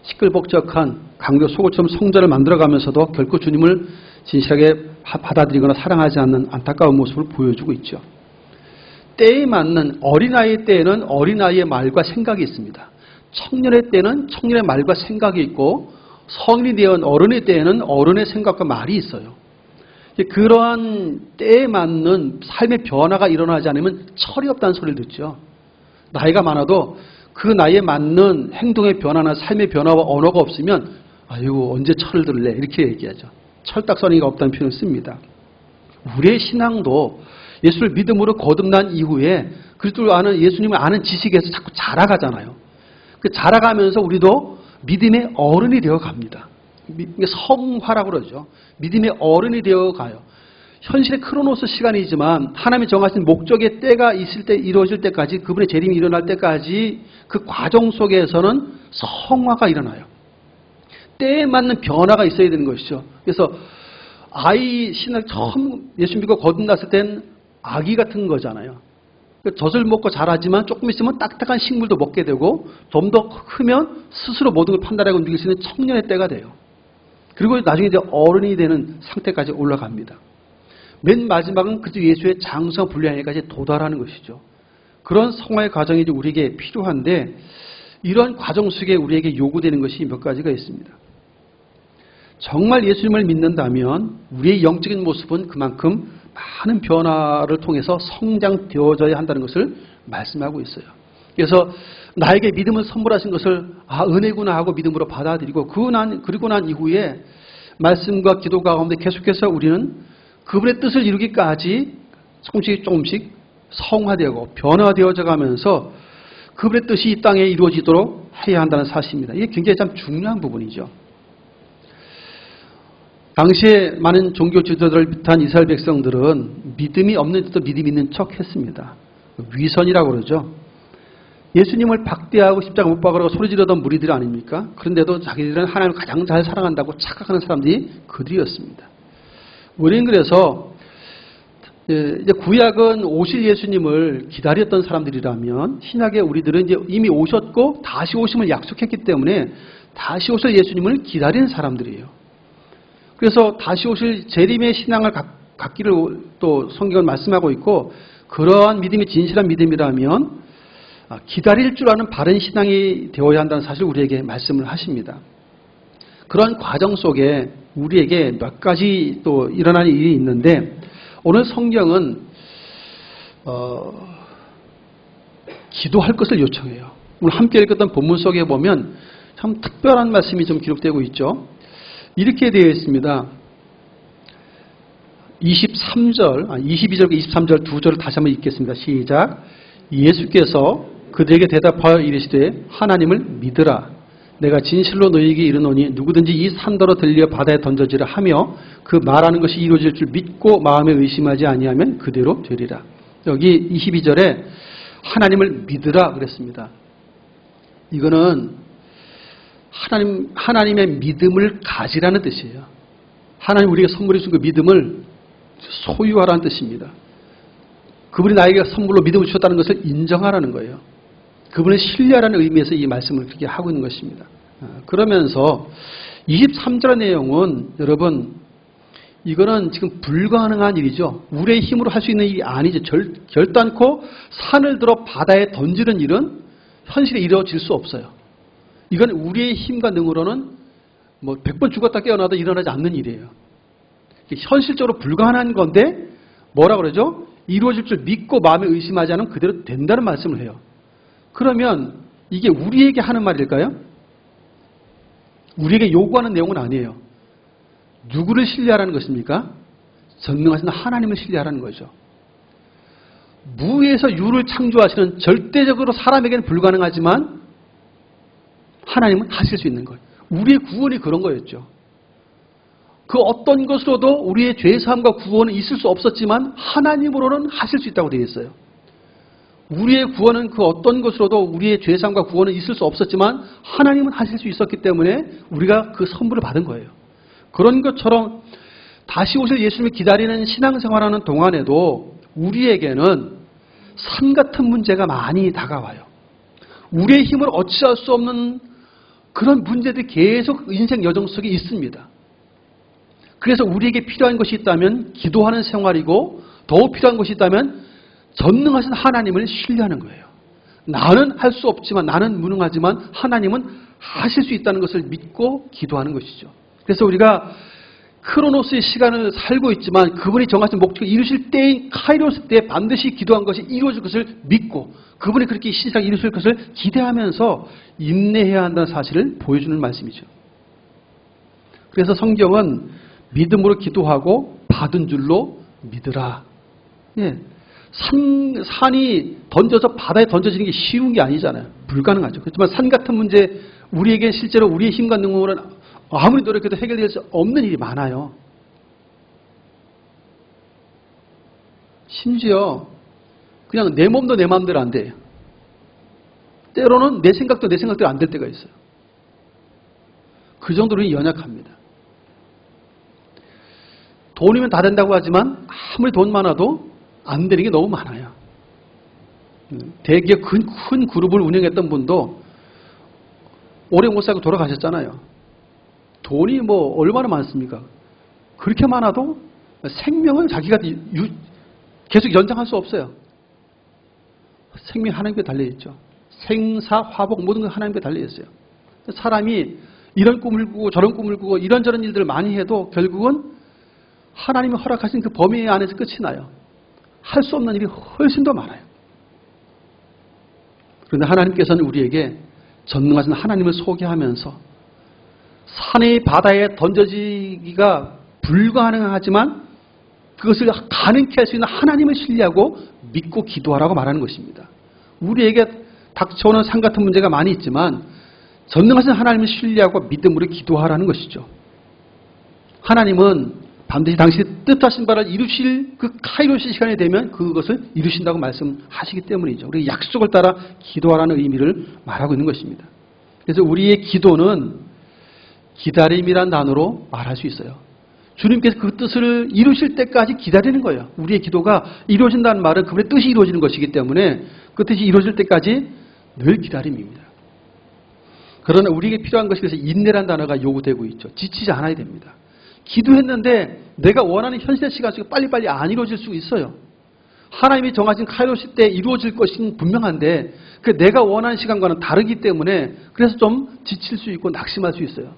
시끌벅적한 강도 소굴처럼 성전을 만들어가면서도 결코 주님을 진실하게 받아들이거나 사랑하지 않는 안타까운 모습을 보여주고 있죠. 때에 맞는 어린아이의 때에는 어린아이의 말과 생각이 있습니다. 청년의 때는 청년의 말과 생각이 있고 성인이 되어 어른의 때에는 어른의 생각과 말이 있어요. 그러한 때에 맞는 삶의 변화가 일어나지 않으면 철이 없다는 소리를 듣죠. 나이가 많아도 그 나이에 맞는 행동의 변화나 삶의 변화와 언어가 없으면 아이고 언제 철을 들래 이렇게 얘기하죠. 철딱서니가 없다는 표현을 씁니다. 우리의 신앙도 예수를 믿음으로 거듭난 이후에 그리스도를 아는, 예수님을 아는 지식에서 자꾸 자라가잖아요. 그 자라가면서 우리도 믿음의 어른이 되어 갑니다. 성화라고 그러죠. 믿음의 어른이 되어 가요. 현실의 크로노스 시간이지만 하나님이 정하신 목적의 때가 있을 때, 이루어질 때까지, 그분의 재림이 일어날 때까지 그 과정 속에서는 성화가 일어나요. 때에 맞는 변화가 있어야 되는 것이죠. 그래서 아이 신앙 처음 예수 믿고 거듭났을 땐 아기 같은 거잖아요. 젖을 먹고 자라지만 조금 있으면 딱딱한 식물도 먹게 되고 좀 더 크면 스스로 모든 걸 판단하고 움직일 수 있는 청년의 때가 돼요. 그리고 나중에 이제 어른이 되는 상태까지 올라갑니다. 맨 마지막은 그저 예수의 장성 분량에까지 도달하는 것이죠. 그런 성화의 과정이 우리에게 필요한데 이러한 과정 속에 우리에게 요구되는 것이 몇 가지가 있습니다. 정말 예수님을 믿는다면 우리의 영적인 모습은 그만큼 많은 변화를 통해서 성장되어져야 한다는 것을 말씀하고 있어요. 그래서 나에게 믿음을 선물하신 것을 은혜구나 하고 믿음으로 받아들이고 그리고 난 이후에 말씀과 기도 가운데 계속해서 우리는 그분의 뜻을 이루기까지 조금씩 성화되고 변화되어져 가면서 그분의 뜻이 이 땅에 이루어지도록 해야 한다는 사실입니다. 이게 굉장히 참 중요한 부분이죠. 당시에 많은 종교 지도자들을 비롯한 이스라엘 백성들은 믿음이 없는 데도 믿음 있는 척 했습니다. 위선이라고 그러죠. 예수님을 박대하고 십자가 못 박으라고 소리 지르던 무리들 아닙니까? 그런데도 자기들은 하나님을 가장 잘 사랑한다고 착각하는 사람들이 그들이었습니다. 우리는 그래서 이제 구약은 오실 예수님을 기다렸던 사람들이라면 신약의 우리들은 이제 이미 오셨고 다시 오심을 약속했기 때문에 다시 오실 예수님을 기다리는 사람들이에요. 그래서 다시 오실 재림의 신앙을 갖기를 또 성경은 말씀하고 있고, 그러한 믿음이 진실한 믿음이라면 기다릴 줄 아는 바른 신앙이 되어야 한다는 사실을 우리에게 말씀을 하십니다. 그러한 과정 속에 우리에게 몇 가지 또 일어나는 일이 있는데, 오늘 성경은 기도할 것을 요청해요. 오늘 함께 읽었던 본문 속에 보면 참 특별한 말씀이 좀 기록되고 있죠. 이렇게 되어 있습니다. 22절과 23절 두 절을 다시 한번 읽겠습니다. 시작. 예수께서 그들에게 대답하여 이르시되 하나님을 믿으라. 내가 진실로 너희에게 이르노니 누구든지 이 산더러 들려 바다에 던져지라 하며 그 말하는 것이 이루어질 줄 믿고 마음에 의심하지 아니하면 그대로 되리라. 여기 22절에 하나님을 믿으라 그랬습니다. 이거는 하나님의 믿음을 가지라는 뜻이에요. 하나님 우리에게 선물해 준 그 믿음을 소유하라는 뜻입니다. 그분이 나에게 선물로 믿음을 주셨다는 것을 인정하라는 거예요. 그분을 신뢰하라는 의미에서 이 말씀을 그렇게 하고 있는 것입니다. 그러면서 23절의 내용은 여러분 이거는 지금 불가능한 일이죠. 우리의 힘으로 할 수 있는 일이 아니죠. 결단코 산을 들어 바다에 던지는 일은 현실에 이루어질 수 없어요. 이건 우리의 힘과 능으로는 100번 죽었다 깨어나도 일어나지 않는 일이에요. 현실적으로 불가능한 건데 뭐라 그러죠? 이루어질 줄 믿고 마음에 의심하지 않으면 그대로 된다는 말씀을 해요. 그러면 이게 우리에게 하는 말일까요? 우리에게 요구하는 내용은 아니에요. 누구를 신뢰하라는 것입니까? 전능하신 하나님을 신뢰하라는 거죠. 무에서 유를 창조하시는 절대적으로 사람에게는 불가능하지만 하나님은 하실 수 있는 거예요. 우리의 구원이 그런 거였죠. 그 어떤 것으로도 우리의 죄사함과 구원은 있을 수 없었지만 하나님으로는 하실 수 있다고 되어 있어요. 우리의 구원은 그 어떤 것으로도 우리의 죄사함과 구원은 있을 수 없었지만 하나님은 하실 수 있었기 때문에 우리가 그 선물을 받은 거예요. 그런 것처럼 다시 오실 예수님을 기다리는 신앙생활하는 동안에도 우리에게는 산 같은 문제가 많이 다가와요. 우리의 힘을 어찌할 수 없는 그런 문제들이 계속 인생 여정 속에 있습니다. 그래서 우리에게 필요한 것이 있다면 기도하는 생활이고 더 필요한 것이 있다면 전능하신 하나님을 신뢰하는 거예요. 나는 할 수 없지만 나는 무능하지만 하나님은 하실 수 있다는 것을 믿고 기도하는 것이죠. 그래서 우리가 크로노스의 시간을 살고 있지만 그분이 정하신 목적을 이루실 때인 카이로스 때 반드시 기도한 것이 이루어질 것을 믿고 그분이 그렇게 시작 이루실 것을 기대하면서 인내해야 한다는 사실을 보여주는 말씀이죠. 그래서 성경은 믿음으로 기도하고 받은 줄로 믿으라. 예. 산이 던져서 바다에 던져지는 게 쉬운 게 아니잖아요. 불가능하죠. 그렇지만 산 같은 문제 우리에게 실제로 우리의 힘과 능력으로는 아무리 노력해도 해결될 수 없는 일이 많아요. 심지어 그냥 내 몸도 내 마음대로 안 돼요. 때로는 내 생각도 내 생각대로 안 될 때가 있어요. 그 정도로 연약합니다. 돈이면 다 된다고 하지만 아무리 돈 많아도 안 되는 게 너무 많아요. 대기업 큰 그룹을 운영했던 분도 오래 못 살고 돌아가셨잖아요. 돈이 얼마나 많습니까? 그렇게 많아도 생명을 자기가 계속 연장할 수 없어요. 생명이 하나님께 달려있죠. 생사, 화복 모든 게 하나님께 달려있어요. 사람이 이런 꿈을 꾸고 저런 꿈을 꾸고 이런저런 일들을 많이 해도 결국은 하나님이 허락하신 그 범위 안에서 끝이 나요. 할 수 없는 일이 훨씬 더 많아요. 그런데 하나님께서는 우리에게 전능하신 하나님을 소개하면서 산의 바다에 던져지기가 불가능하지만 그것을 가능케 할 수 있는 하나님을 신뢰하고 믿고 기도하라고 말하는 것입니다. 우리에게 닥쳐오는 산 같은 문제가 많이 있지만 전능하신 하나님을 신뢰하고 믿음으로 기도하라는 것이죠. 하나님은 반드시 당신의 뜻하신 바를 이루실 그 카이로스 시간이 되면 그것을 이루신다고 말씀하시기 때문이죠. 우리 약속을 따라 기도하라는 의미를 말하고 있는 것입니다. 그래서 우리의 기도는 기다림이란 단어로 말할 수 있어요. 주님께서 그 뜻을 이루실 때까지 기다리는 거예요. 우리의 기도가 이루어진다는 말은 그분의 뜻이 이루어지는 것이기 때문에 그 뜻이 이루어질 때까지 늘 기다림입니다. 그러나 우리에게 필요한 것이 그래서 인내란 단어가 요구되고 있죠. 지치지 않아야 됩니다. 기도했는데 내가 원하는 현실의 시간 속에 빨리빨리 안 이루어질 수 있어요. 하나님이 정하신 카이로스 때 이루어질 것은 분명한데 그 내가 원하는 시간과는 다르기 때문에 그래서 좀 지칠 수 있고 낙심할 수 있어요.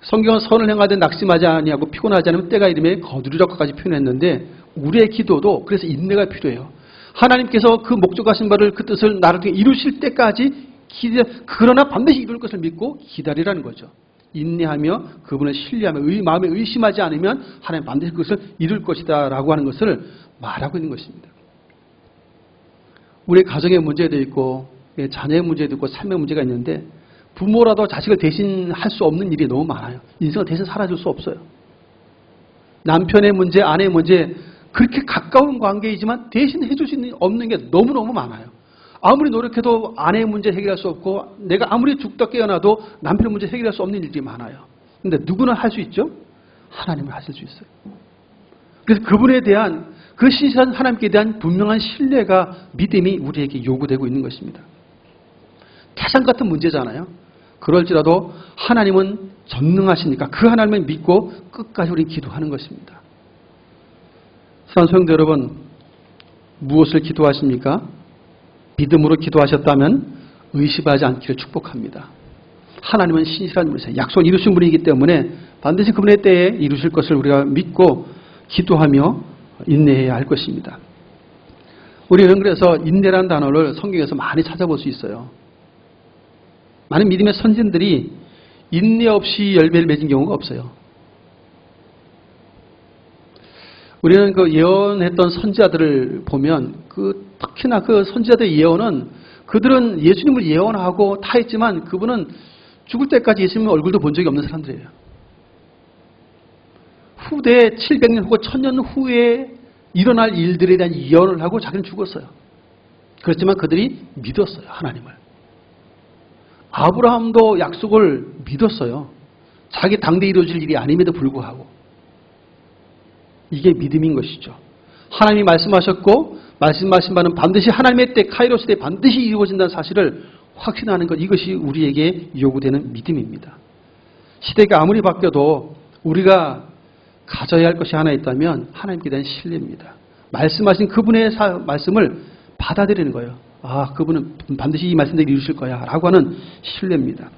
성경은 선을 행하되 낙심하지 아니하고 피곤하지 않으면 때가 이름에 거두리라고까지 표현했는데 우리의 기도도 그래서 인내가 필요해요. 하나님께서 그 목적하신 바를 그 뜻을 나를 통해 이루실 때까지 그러나 반드시 이룰 것을 믿고 기다리라는 거죠. 인내하며 그분을 신뢰하며 마음에 의심하지 않으면 하나님 반드시 그것을 이룰 것이다 라고 하는 것을 말하고 있는 것입니다. 우리 가정의 문제도 있고 자녀의 문제도 있고 삶의 문제가 있는데 부모라도 자식을 대신할 수 없는 일이 너무 많아요. 인생을 대신 살아줄 수 없어요. 남편의 문제, 아내의 문제 그렇게 가까운 관계이지만 대신 해줄 수 없는 게 너무너무 많아요. 아무리 노력해도 아내의 문제 해결할 수 없고 내가 아무리 죽다 깨어나도 남편의 문제 해결할 수 없는 일들이 많아요. 그런데 누구는 할 수 있죠? 하나님은 하실 수 있어요. 그래서 그분에 대한 그 신실한 하나님께 대한 분명한 신뢰가 믿음이 우리에게 요구되고 있는 것입니다. 태산 같은 문제잖아요. 그럴지라도 하나님은 전능하시니까 그 하나님을 믿고 끝까지 우리는 기도하는 것입니다. 사랑하는 성도 여러분, 무엇을 기도하십니까? 믿음으로 기도하셨다면 의심하지 않기를 축복합니다. 하나님은 신실한 분이세요. 약속을 이루신 분이기 때문에 반드시 그분의 때에 이루실 것을 우리가 믿고 기도하며 인내해야 할 것입니다. 우리는 그래서 인내라는 단어를 성경에서 많이 찾아볼 수 있어요. 많은 믿음의 선진들이 인내 없이 열매를 맺은 경우가 없어요. 우리는 그 예언했던 선지자들을 보면 특히나 그 선지자들의 예언은 그들은 예수님을 예언하고 다 했지만 그분은 죽을 때까지 예수님 얼굴도 본 적이 없는 사람들이에요. 후대 700년 혹은 1000년 후에 일어날 일들에 대한 예언을 하고 자기는 죽었어요. 그렇지만 그들이 믿었어요. 하나님을. 아브라함도 약속을 믿었어요. 자기 당대에 이루어질 일이 아님에도 불구하고. 이게 믿음인 것이죠. 하나님이 말씀하셨고 말씀하신 바는 반드시 하나님의 때 카이로스 때 반드시 이루어진다는 사실을 확신하는 것, 이것이 우리에게 요구되는 믿음입니다. 시대가 아무리 바뀌어도 우리가 가져야 할 것이 하나 있다면 하나님께 대한 신뢰입니다. 말씀하신 그분의 말씀을 받아들이는 거예요. 아, 그분은 반드시 이 말씀대로 이루실 거야 라고 하는 신뢰입니다.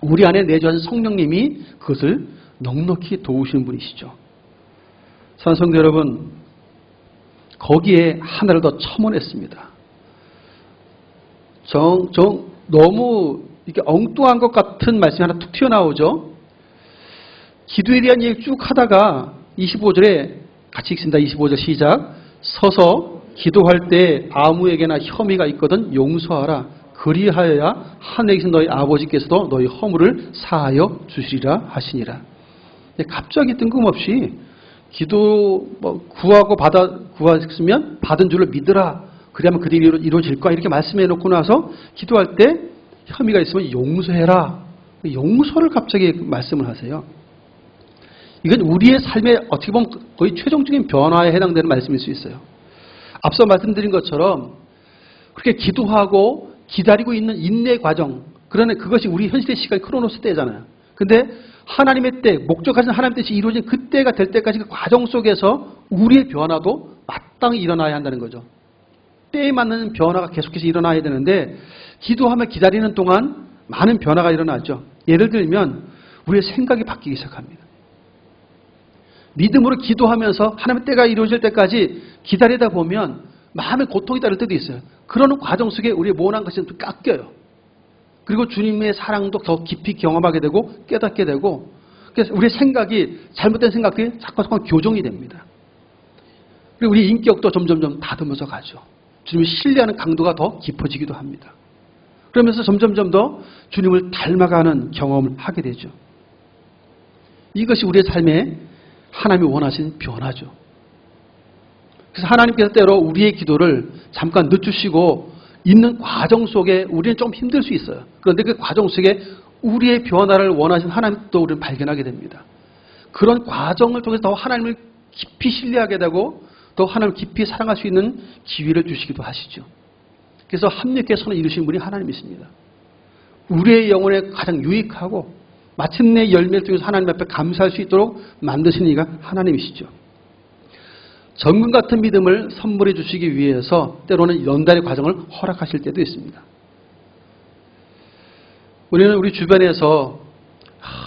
우리 안에 내주하신 성령님이 그것을 넉넉히 도우시는 분이시죠. 사랑하는 성도 여러분, 거기에 하나를 더 첨언했습니다. 너무 이렇게 엉뚱한 것 같은 말씀이 하나 툭 튀어나오죠. 기도에 대한 얘기를 쭉 하다가 25절에 같이 읽습니다. 25절 시작. 서서 기도할 때 아무에게나 혐의가 있거든 용서하라. 그리하여야 하늘에 계신 너희 아버지께서도 너희 허물을 사하여 주시리라 하시니라. 갑자기 뜬금없이 기도 구하셨으면 받은 줄을 믿으라. 그러면 그들이 이루어질 거야. 이렇게 말씀해 놓고 나서 기도할 때 혐의가 있으면 용서해라. 용서를 갑자기 말씀을 하세요. 이건 우리의 삶의 어떻게 보면 거의 최종적인 변화에 해당되는 말씀일 수 있어요. 앞서 말씀드린 것처럼 그렇게 기도하고 기다리고 있는 인내 과정, 그러나 그것이 우리 현실의 시간 크로노스 때잖아요. 근데 하나님의 때, 목적하신 하나님의 뜻이 이루어진 그때가 될 때까지 그 과정 속에서 우리의 변화도 마땅히 일어나야 한다는 거죠. 때에 맞는 변화가 계속해서 일어나야 되는데 기도하며 기다리는 동안 많은 변화가 일어나죠. 예를 들면 우리의 생각이 바뀌기 시작합니다. 믿음으로 기도하면서 하나님의 때가 이루어질 때까지 기다리다 보면 마음의 고통이 따를 때도 있어요. 그러는 과정 속에 우리의 모난 것이 좀 깎여요. 그리고 주님의 사랑도 더 깊이 경험하게 되고 깨닫게 되고, 그래서 우리의 생각이, 잘못된 생각들이 자꾸 교정이 됩니다. 그리고 우리 인격도 점점점 다듬어져 가죠. 주님을 신뢰하는 강도가 더 깊어지기도 합니다. 그러면서 점점점 더 주님을 닮아가는 경험을 하게 되죠. 이것이 우리의 삶에 하나님이 원하신 변화죠. 그래서 하나님께서 때로 우리의 기도를 잠깐 늦추시고 있는 과정 속에 우리는 좀 힘들 수 있어요. 그런데 그 과정 속에 우리의 변화를 원하신 하나님도 우리는 발견하게 됩니다. 그런 과정을 통해서 더 하나님을 깊이 신뢰하게 되고 더 하나님을 깊이 사랑할 수 있는 기회를 주시기도 하시죠. 그래서 합력의 선을 이루신 분이 하나님이십니다. 우리의 영혼에 가장 유익하고 마침내 열매를 통해서 하나님 앞에 감사할 수 있도록 만드시는 이가 하나님이시죠. 정금 같은 믿음을 선물해 주시기 위해서 때로는 연단의 과정을 허락하실 때도 있습니다. 우리는 우리 주변에서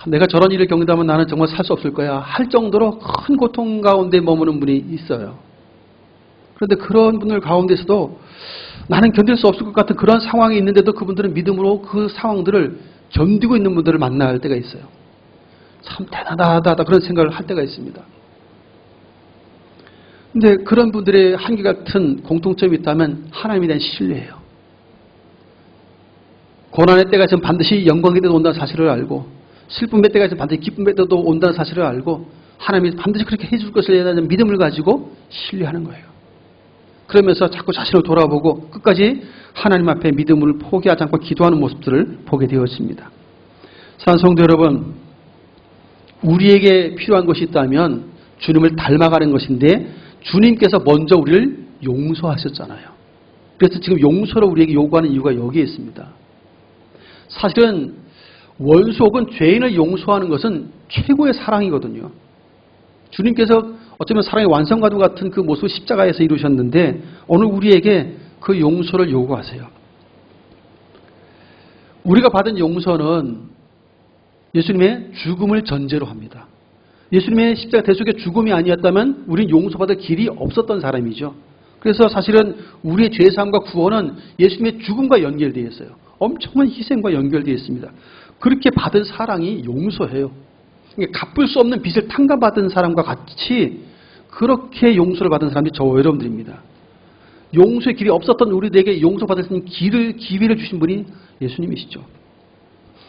내가 저런 일을 겪는다면 나는 정말 살 수 없을 거야 할 정도로 큰 고통 가운데 머무는 분이 있어요. 그런데 그런 분들 가운데서도 나는 견딜 수 없을 것 같은 그런 상황이 있는데도 그분들은 믿음으로 그 상황들을 견디고 있는 분들을 만날 때가 있어요. 참 대단하다 그런 생각을 할 때가 있습니다. 근데 그런 분들의 한결같은 공통점이 있다면 하나님에 대한 신뢰예요. 고난의 때가 있으면 반드시 영광의 때도 온다는 사실을 알고, 슬픔의 때가 있으면 반드시 기쁨의 때도 온다는 사실을 알고, 하나님이 반드시 그렇게 해줄 것을 대한 믿음을 가지고 신뢰하는 거예요. 그러면서 자꾸 자신을 돌아보고 끝까지 하나님 앞에 믿음을 포기하지 않고 기도하는 모습들을 보게 되었습니다. 사랑하는 성도 여러분, 우리에게 필요한 것이 있다면 주님을 닮아가는 것인데 주님께서 먼저 우리를 용서하셨잖아요. 그래서 지금 용서를 우리에게 요구하는 이유가 여기에 있습니다. 사실은 원수 혹은 죄인을 용서하는 것은 최고의 사랑이거든요. 주님께서 어쩌면 사랑의 완성과도 같은 그 모습을 십자가에서 이루셨는데 오늘 우리에게 그 용서를 요구하세요. 우리가 받은 용서는 예수님의 죽음을 전제로 합니다. 예수님의 십자가 대속의 죽음이 아니었다면 우리는 용서받을 길이 없었던 사람이죠. 그래서 사실은 우리의 죄사함과 구원은 예수님의 죽음과 연결되어 있어요. 엄청난 희생과 연결되어 있습니다. 그렇게 받은 사랑이 용서해요. 갚을 수 없는 빚을 탕감받은 사람과 같이 그렇게 용서를 받은 사람이 저와 여러분들입니다. 용서의 길이 없었던 우리들에게 용서받을 수 있는 기회를 주신 분이 예수님이시죠.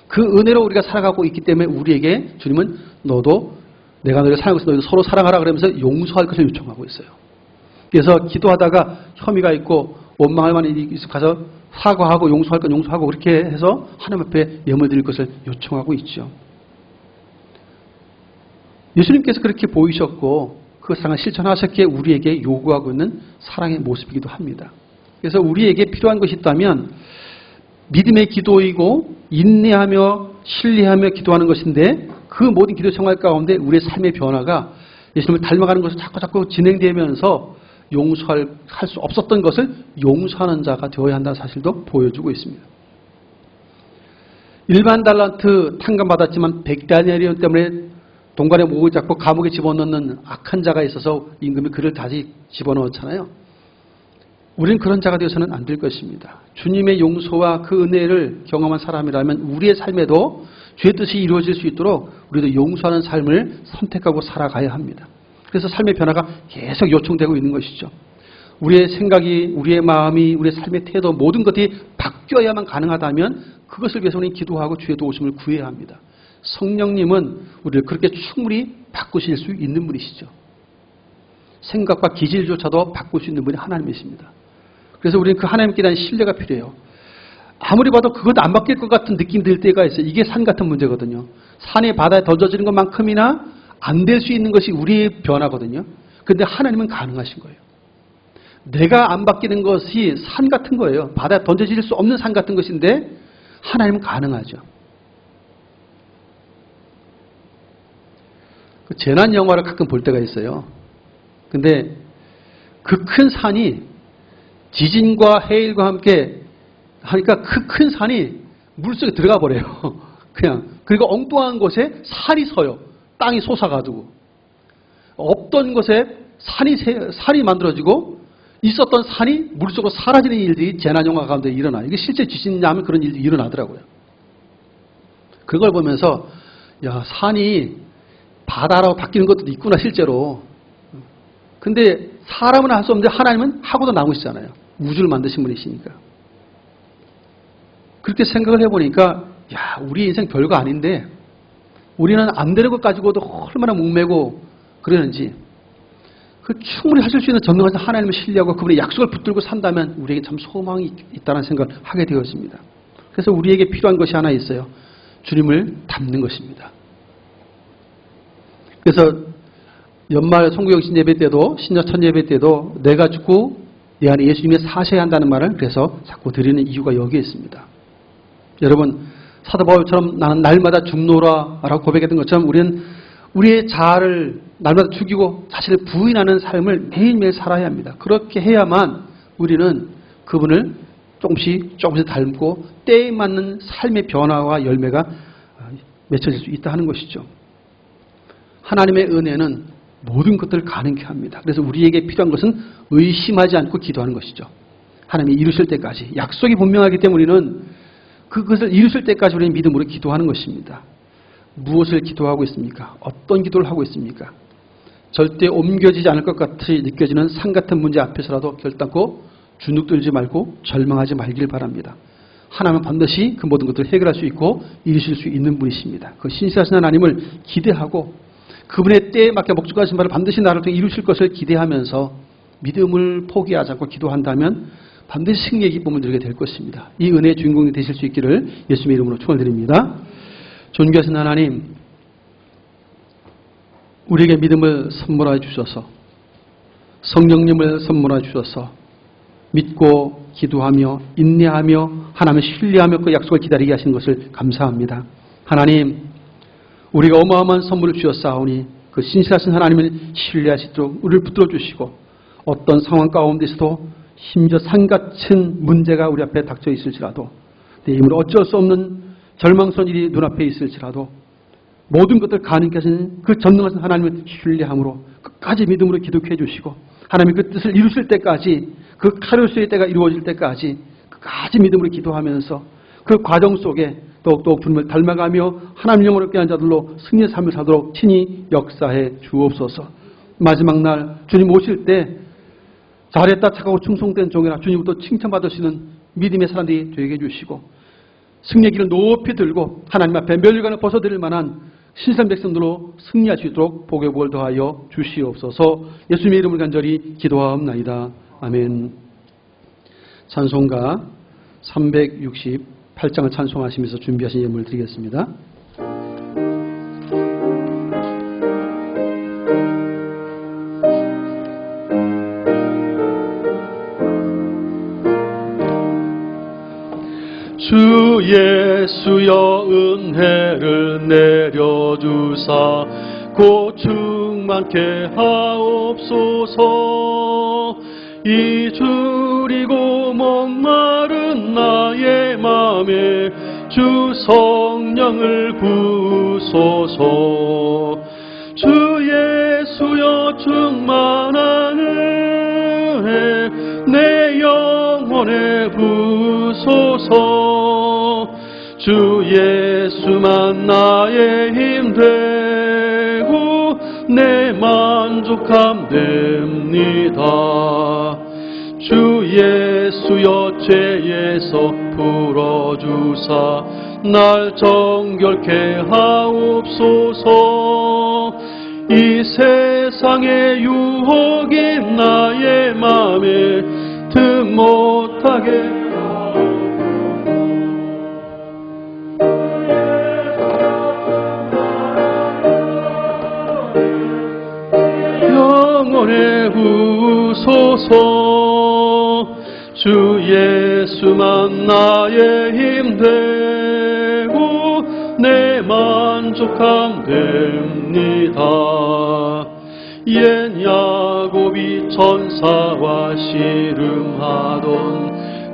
그 은혜로 우리가 살아가고 있기 때문에 우리에게 주님은 너도 내가 너를 사랑하고 있어 너희도 서로 사랑하라 그러면서 용서할 것을 요청하고 있어요. 그래서 기도하다가 혐의가 있고 원망할 만한 일이 가서 사과하고 용서할 건 용서하고 그렇게 해서 하나님 앞에 예물 드릴 것을 요청하고 있죠. 예수님께서 그렇게 보이셨고 그 사랑을 실천하셨기에 우리에게 요구하고 있는 사랑의 모습이기도 합니다. 그래서 우리에게 필요한 것이 있다면 믿음의 기도이고 인내하며 신뢰하며 기도하는 것인데 그 모든 기도 생활 가운데 우리의 삶의 변화가 예수님을 닮아가는 것을 자꾸 진행되면서 용서할 수 없었던 것을 용서하는 자가 되어야 한다는 사실도 보여주고 있습니다. 일반 달란트 탕감받았지만 100다니엘이온 때문에 동관의 목을 잡고 감옥에 집어넣는 악한 자가 있어서 임금이 그를 다시 집어넣었잖아요. 우리는 그런 자가 되어서는 안 될 것입니다. 주님의 용서와 그 은혜를 경험한 사람이라면 우리의 삶에도 주의 뜻이 이루어질 수 있도록 우리도 용서하는 삶을 선택하고 살아가야 합니다. 그래서 삶의 변화가 계속 요청되고 있는 것이죠. 우리의 생각이, 우리의 마음이, 우리의 삶의 태도 모든 것이 바뀌어야만 가능하다면 그것을 위해서 우리는 기도하고 주의 도우심을 구해야 합니다. 성령님은 우리를 그렇게 충분히 바꾸실 수 있는 분이시죠. 생각과 기질조차도 바꿀 수 있는 분이 하나님이십니다. 그래서 우리는 그 하나님께 대한 신뢰가 필요해요. 아무리 봐도 그것도 안 바뀔 것 같은 느낌 들 때가 있어요. 이게 산 같은 문제거든요. 산이 바다에 던져지는 것만큼이나 안 될 수 있는 것이 우리의 변화거든요. 그런데 하나님은 가능하신 거예요. 내가 안 바뀌는 것이 산 같은 거예요. 바다에 던져질 수 없는 산 같은 것인데 하나님은 가능하죠. 그 재난 영화를 가끔 볼 때가 있어요. 근데 그 큰 산이 지진과 해일과 함께 하니까 그 큰 산이 물속에 들어가 버려요. 그냥. 그리고 엉뚱한 곳에 산이 서요. 땅이 솟아가지고. 없던 곳에 산이 만들어지고 있었던 산이 물속으로 사라지는 일들이 재난영화 가운데 일어나요. 이게 실제 지진이 나면 그런 일들이 일어나더라고요. 그걸 보면서 야, 산이 바다로 바뀌는 것도 있구나 실제로. 근데 사람은 할 수 없는데 하나님은 하고도 남으시잖아요. 우주를 만드신 분이시니까. 그렇게 생각을 해보니까 야, 우리 인생 별거 아닌데 우리는 안 되는 것 가지고도 얼마나 목매고 그러는지 그 충분히 하실 수 있는 전능하신 하나님을 신뢰하고 그분의 약속을 붙들고 산다면 우리에게 참 소망이 있다는 생각을 하게 되었습니다. 그래서 우리에게 필요한 것이 하나 있어요. 주님을 닮는 것입니다. 그래서 연말 송구영신 예배 때도 신년천 예배 때도 내가 죽고 내 안에 예수님이 사셔야 한다는 말을 그래서 자꾸 드리는 이유가 여기에 있습니다. 여러분 사도 바울처럼 나는 날마다 죽노라 라고 고백했던 것처럼 우리는 우리의 자아를 날마다 죽이고 자신을 부인하는 삶을 매일매일 살아야 합니다. 그렇게 해야만 우리는 그분을 조금씩 닮고 때에 맞는 삶의 변화와 열매가 맺혀질 수 있다 하는 것이죠. 하나님의 은혜는 모든 것들을 가능케 합니다. 그래서 우리에게 필요한 것은 의심하지 않고 기도하는 것이죠. 하나님이 이루실 때까지. 약속이 분명하기 때문에 우리는 그것을 이루실 때까지 우리는 믿음으로 기도하는 것입니다. 무엇을 기도하고 있습니까? 어떤 기도를 하고 있습니까? 절대 옮겨지지 않을 것 같이 느껴지는 산 같은 문제 앞에서라도 결단코 주눅들지 말고 절망하지 말길 바랍니다. 하나님은 반드시 그 모든 것들을 해결할 수 있고 이루실 수 있는 분이십니다. 그 신실하신 하나님을 기대하고 그분의 때에 맞게 목적하신 바를 반드시 나를 통해 이루실 것을 기대하면서 믿음을 포기하지 않고 기도한다면 반드시 승리의 기쁨을 누리게 될 것입니다. 이 은혜의 주인공이 되실 수 있기를 예수님의 이름으로 축원드립니다. 존귀하신 하나님, 우리에게 믿음을 선물하여 주셔서 성령님을 선물하여 주셔서 믿고 기도하며 인내하며 하나님을 신뢰하며 그 약속을 기다리게 하시는 것을 감사합니다. 하나님, 우리가 어마어마한 선물을 주셨사오니 그 신실하신 하나님을 신뢰하시도록 우리를 붙들어 주시고 어떤 상황 가운데서도 심지어 산같은 문제가 우리 앞에 닥쳐 있을지라도 내 힘으로 어쩔 수 없는 절망스러운 일이 눈앞에 있을지라도 모든 것들 가능케 하신 그 전능하신 하나님을 신뢰함으로 끝까지 믿음으로 기도해 주시고 하나님의 그 뜻을 이루실 때까지 그 카루스의 때가 이루어질 때까지 끝까지 믿음으로 기도하면서 그 과정 속에 더욱더욱 주님을 닮아가며 하나님 영혼을 깨한 자들로 승리의 삶을 사도록 친히 역사해 주옵소서. 마지막 날 주님 오실 때 잘했다 착하고 충성된 종이라 주님부터 칭찬받을 수 있는 믿음의 사람들이 되게 해주시고 승리의 길을 높이 들고 하나님 앞에 멸류관을 벗어드릴 만한 신선 백성들로 승리할 수 있도록 복의 복을 더하여 주시옵소서. 예수님의 이름을 간절히 기도하옵나이다. 아멘. 찬송가 368장을 찬송하시면서 준비하신 예물을 드리겠습니다. 주 예수여 은혜를 내려주사 곧 충만케 하옵소서. 이주리고 목마른 나의 맘에 주 성령을 부으소서. 주 예수여 충만한 은혜 내 영혼에 부으소서. 주 예수만 나의 힘 되고 내 만족함 됩니다. 주 예수여 죄에서 풀어주사 날 정결케 하옵소서. 이 세상의 유혹이 나의 맘에 득 못하게 영혼에 부소서. 주 예수만 나의 힘 되고 내 만족함 됩니다. 옛 야곱이 천사와 씨름하던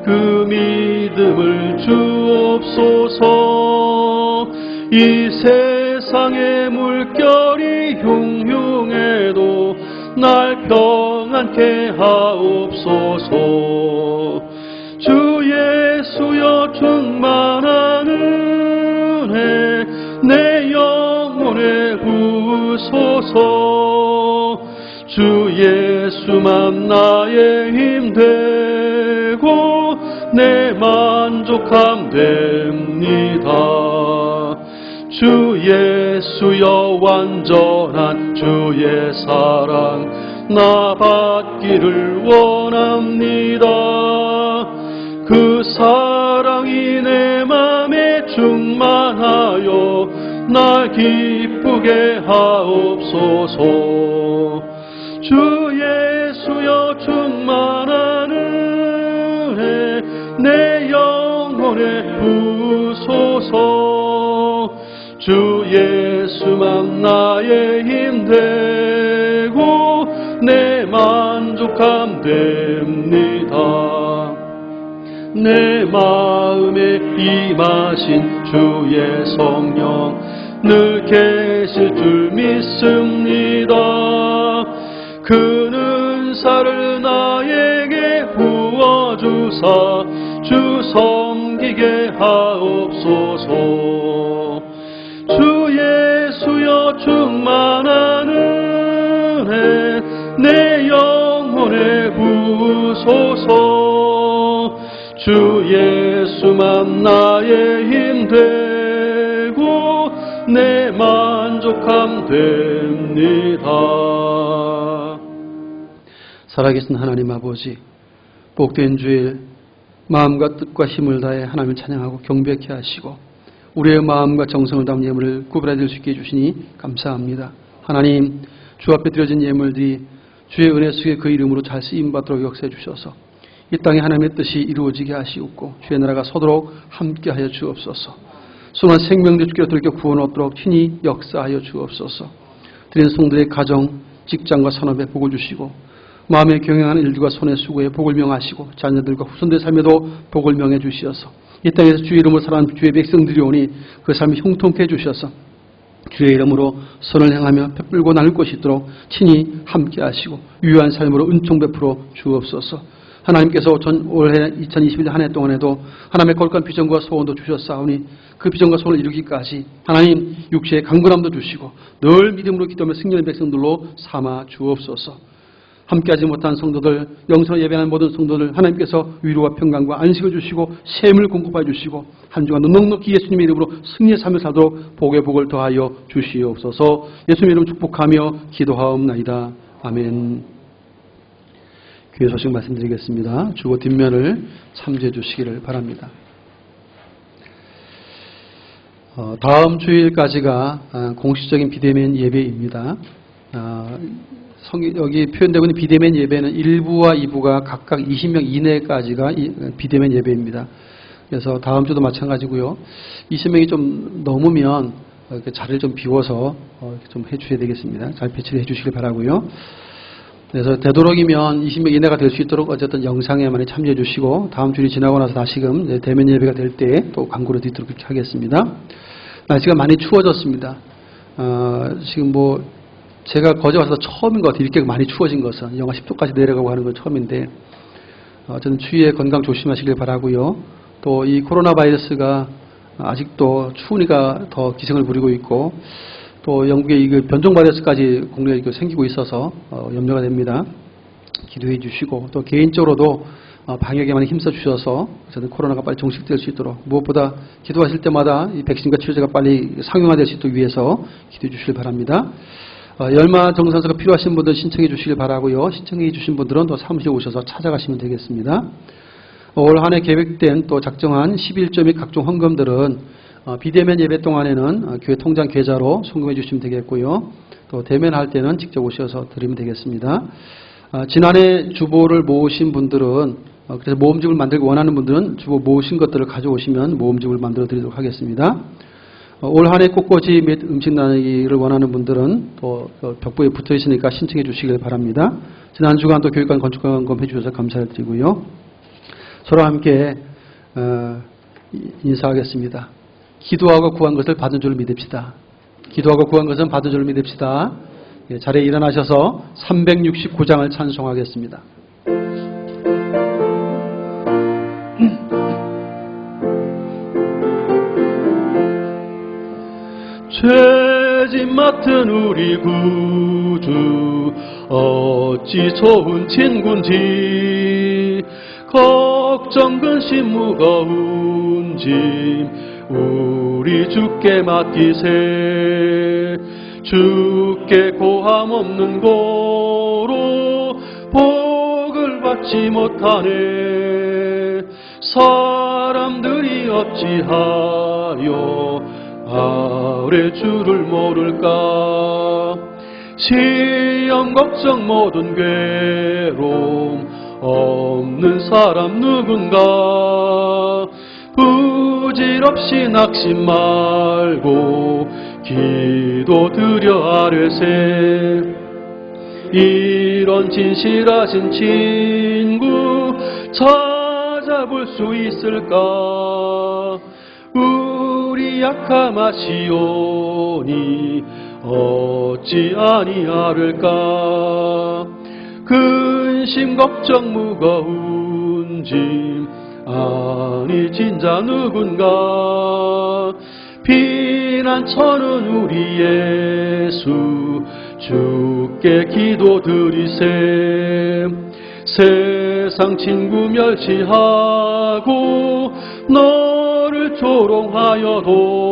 그 믿음을 주옵소서. 이 세상의 물결이 흉흉해도 날 평안케 하옵소서. 주 예수여 충만한 은혜 내 영혼에 부으소서. 주 예수만 나의 힘 되고 내 만족함 됩니다. 주 예수여 완전한 주의 사랑 나 받기를 원합니다. 그 사랑이 내 맘에 충만하여 날 기쁘게 하옵소서. 주 예수여 충만한 은혜 내 영혼에 부으소서. 주 예수만 나의 힘 되고 내 만족함 됩니다. 내 마음에 임하신 주의 성령 늘 계실 줄 믿습니다. 그 은사를 나에게 부어주사 주 섬기게 하옵소서. 주 예수여 충만한 은혜 내 영혼에 부으소서. 주 예수만 나의 힘 되고 내 만족함 됩니다. 살아계신 하나님 아버지, 복된 주일 마음과 뜻과 힘을 다해 하나님을 찬양하고 경배케 하시고 우리의 마음과 정성을 담은 예물을 구별해드릴 수 있게 해주시니 감사합니다. 하나님, 주 앞에 드려진 예물들이 주의 은혜 속에 그 이름으로 잘 쓰임받도록 역사해 주셔서 이 땅에 하나님의 뜻이 이루어지게 하시옵고 주의 나라가 서도록 함께하여 주옵소서. 수많은 생명들 주께로 돌이켜 구원 얻도록 친히 역사하여 주옵소서. 드린 성들의 가정, 직장과 산업에 복을 주시고 마음에 경영하는 일들과 손의 수고에 복을 명하시고 자녀들과 후손들의 삶에도 복을 명해 주시어서 이 땅에서 주의 이름으로 살아가는 주의 백성들이 오니 그 삶이 형통케 해주셔서 주의 이름으로 선을 행하며 베풀고 나눌 것이 있도록 친히 함께 하시고 유효한 삶으로 은총 베풀어 주옵소서. 하나님께서 올해 2021년 한 해 동안에도 하나님의 거룩한 비전과 소원도 주셨사오니 그 비전과 소원을 이루기까지 하나님 육체의 강건함도 주시고 늘 믿음으로 기도하며 승리하는 백성들로 삼아 주옵소서. 함께하지 못한 성도들, 영성을 예배하는 모든 성도들 하나님께서 위로와 평강과 안식을 주시고 샘을 공급해 주시고 한 주간도 넉넉히 예수님의 이름으로 승리의 삶을 살도록 복의 복을 더하여 주시옵소서. 예수님의 이름으로 축복하며 기도하옵나이다. 아멘. 교회 소식 말씀드리겠습니다. 주보 뒷면을 참조해 주시기를 바랍니다. 다음 주일까지가 공식적인 비대면 예배입니다. 여기 표현되고 있는 비대면 예배는 1부와 2부가 각각 20명 이내까지가 비대면 예배입니다. 그래서 다음 주도 마찬가지고요. 20명이 좀 넘으면 자리를 좀 비워서 좀 해주셔야 되겠습니다. 잘 배치를 해주시길 바라고요. 그래서 되도록이면 20명 이내가 될 수 있도록 어쨌든 영상에 많이 참여해 주시고 다음 주일이 지나고 나서 다시금 대면 예배가 될 때 또 광고를 드리도록 하겠습니다. 날씨가 많이 추워졌습니다. 지금 제가 거제 와서 처음인 것 같아요. 이렇게 많이 추워진 것은. 영하 10도까지 내려가고 하는 건 처음인데 저는 추위에 건강 조심하시길 바라고요. 또 이 코로나 바이러스가 아직도 추우니까 더 기승을 부리고 있고 또 영국에 이 변종 바이러스까지 국내에 생기고 있어서 염려가 됩니다. 기도해 주시고 또 개인적으로도 방역에 많이 힘써 주셔서 저는 코로나가 빨리 종식될 수 있도록 무엇보다 기도하실 때마다 이 백신과 치료제가 빨리 상용화될 수 있도록 위해서 기도해 주시길 바랍니다. 열마 정산서가 필요하신 분들 신청해 주시길 바라고요. 신청해 주신 분들은 또 사무실에 오셔서 찾아가시면 되겠습니다. 올 한 해 계획된 또 작정한 11조 및 각종 헌금들은 비대면 예배 동안에는 교회 통장 계좌로 송금해 주시면 되겠고요. 또 대면할 때는 직접 오셔서 드리면 되겠습니다. 지난해 주보를 모으신 분들은 그래서 모음집을 만들기 원하는 분들은 주보 모으신 것들을 가져오시면 모음집을 만들어 드리도록 하겠습니다. 올 한 해 꽃꽂이 및 음식 나누기를 원하는 분들은 또 벽보에 붙어 있으니까 신청해 주시길 바랍니다. 지난 주간 또 교육관 건축관 해주셔서 감사를 드리고요. 서로 함께 인사하겠습니다. 기도하고 구한 것을 받은 줄 믿읍시다. 기도하고 구한 것은 받은 줄 믿읍시다. 예, 자리에 일어나셔서 369장을 찬송하겠습니다. 죄짐 맡은 우리 구주 어찌 좋은 친구인지 걱정 근심 무거운 짐 우리 주께 맡기세 주께 고함 없는 고로 복을 받지 못하네 사람들이 어찌하여 아래 주를 모를까 시험 걱정 모든 괴로움 없는 사람 누군가 부질없이 낙심 말고 기도드려 아뢰세 이런 진실하신 친구 찾아볼 수 있을까 우리 약함하시오니 어찌 아니하를까 근심 걱정 무거운 짐 아니 진짜 누군가 피난처는 우리 예수 주께 기도드리세 세상 친구 멸시하고 너를 조롱하여도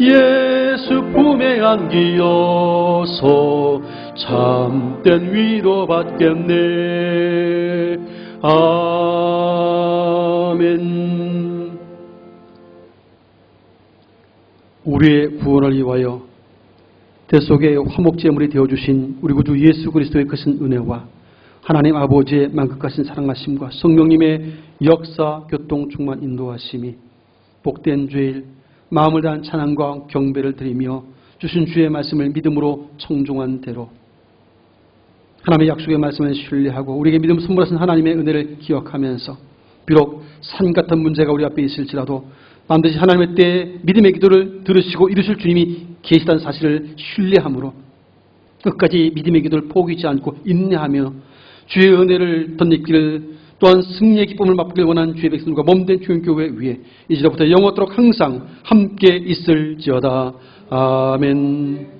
예수 품에 안기어서 참된 위로받겠네. 아멘. 우리의 구원을 위하여 대속의 화목제물이 되어주신 우리 구주 예수 그리스도의 크신 은혜와 하나님 아버지의 만극하신 사랑하심과 성령님의 역사, 교통, 충만, 인도하심이 복된 주일 마음을 다한 찬양과 경배를 드리며 주신 주의 말씀을 믿음으로 청종한 대로 하나님의 약속의 말씀을 신뢰하고 우리에게 믿음 선물하신 하나님의 은혜를 기억하면서 비록 산 같은 문제가 우리 앞에 있을지라도 반드시 하나님의 때에 믿음의 기도를 들으시고 이루실 주님이 계시다는 사실을 신뢰함으로 끝까지 믿음의 기도를 포기하지 않고 인내하며 주의 은혜를 덧입기를 또한 승리의 기쁨을 맛보길 원하는 주의 백성들과 몸된 주님교회 위에 이제부터 영원토록 항상 함께 있을지어다. 아멘.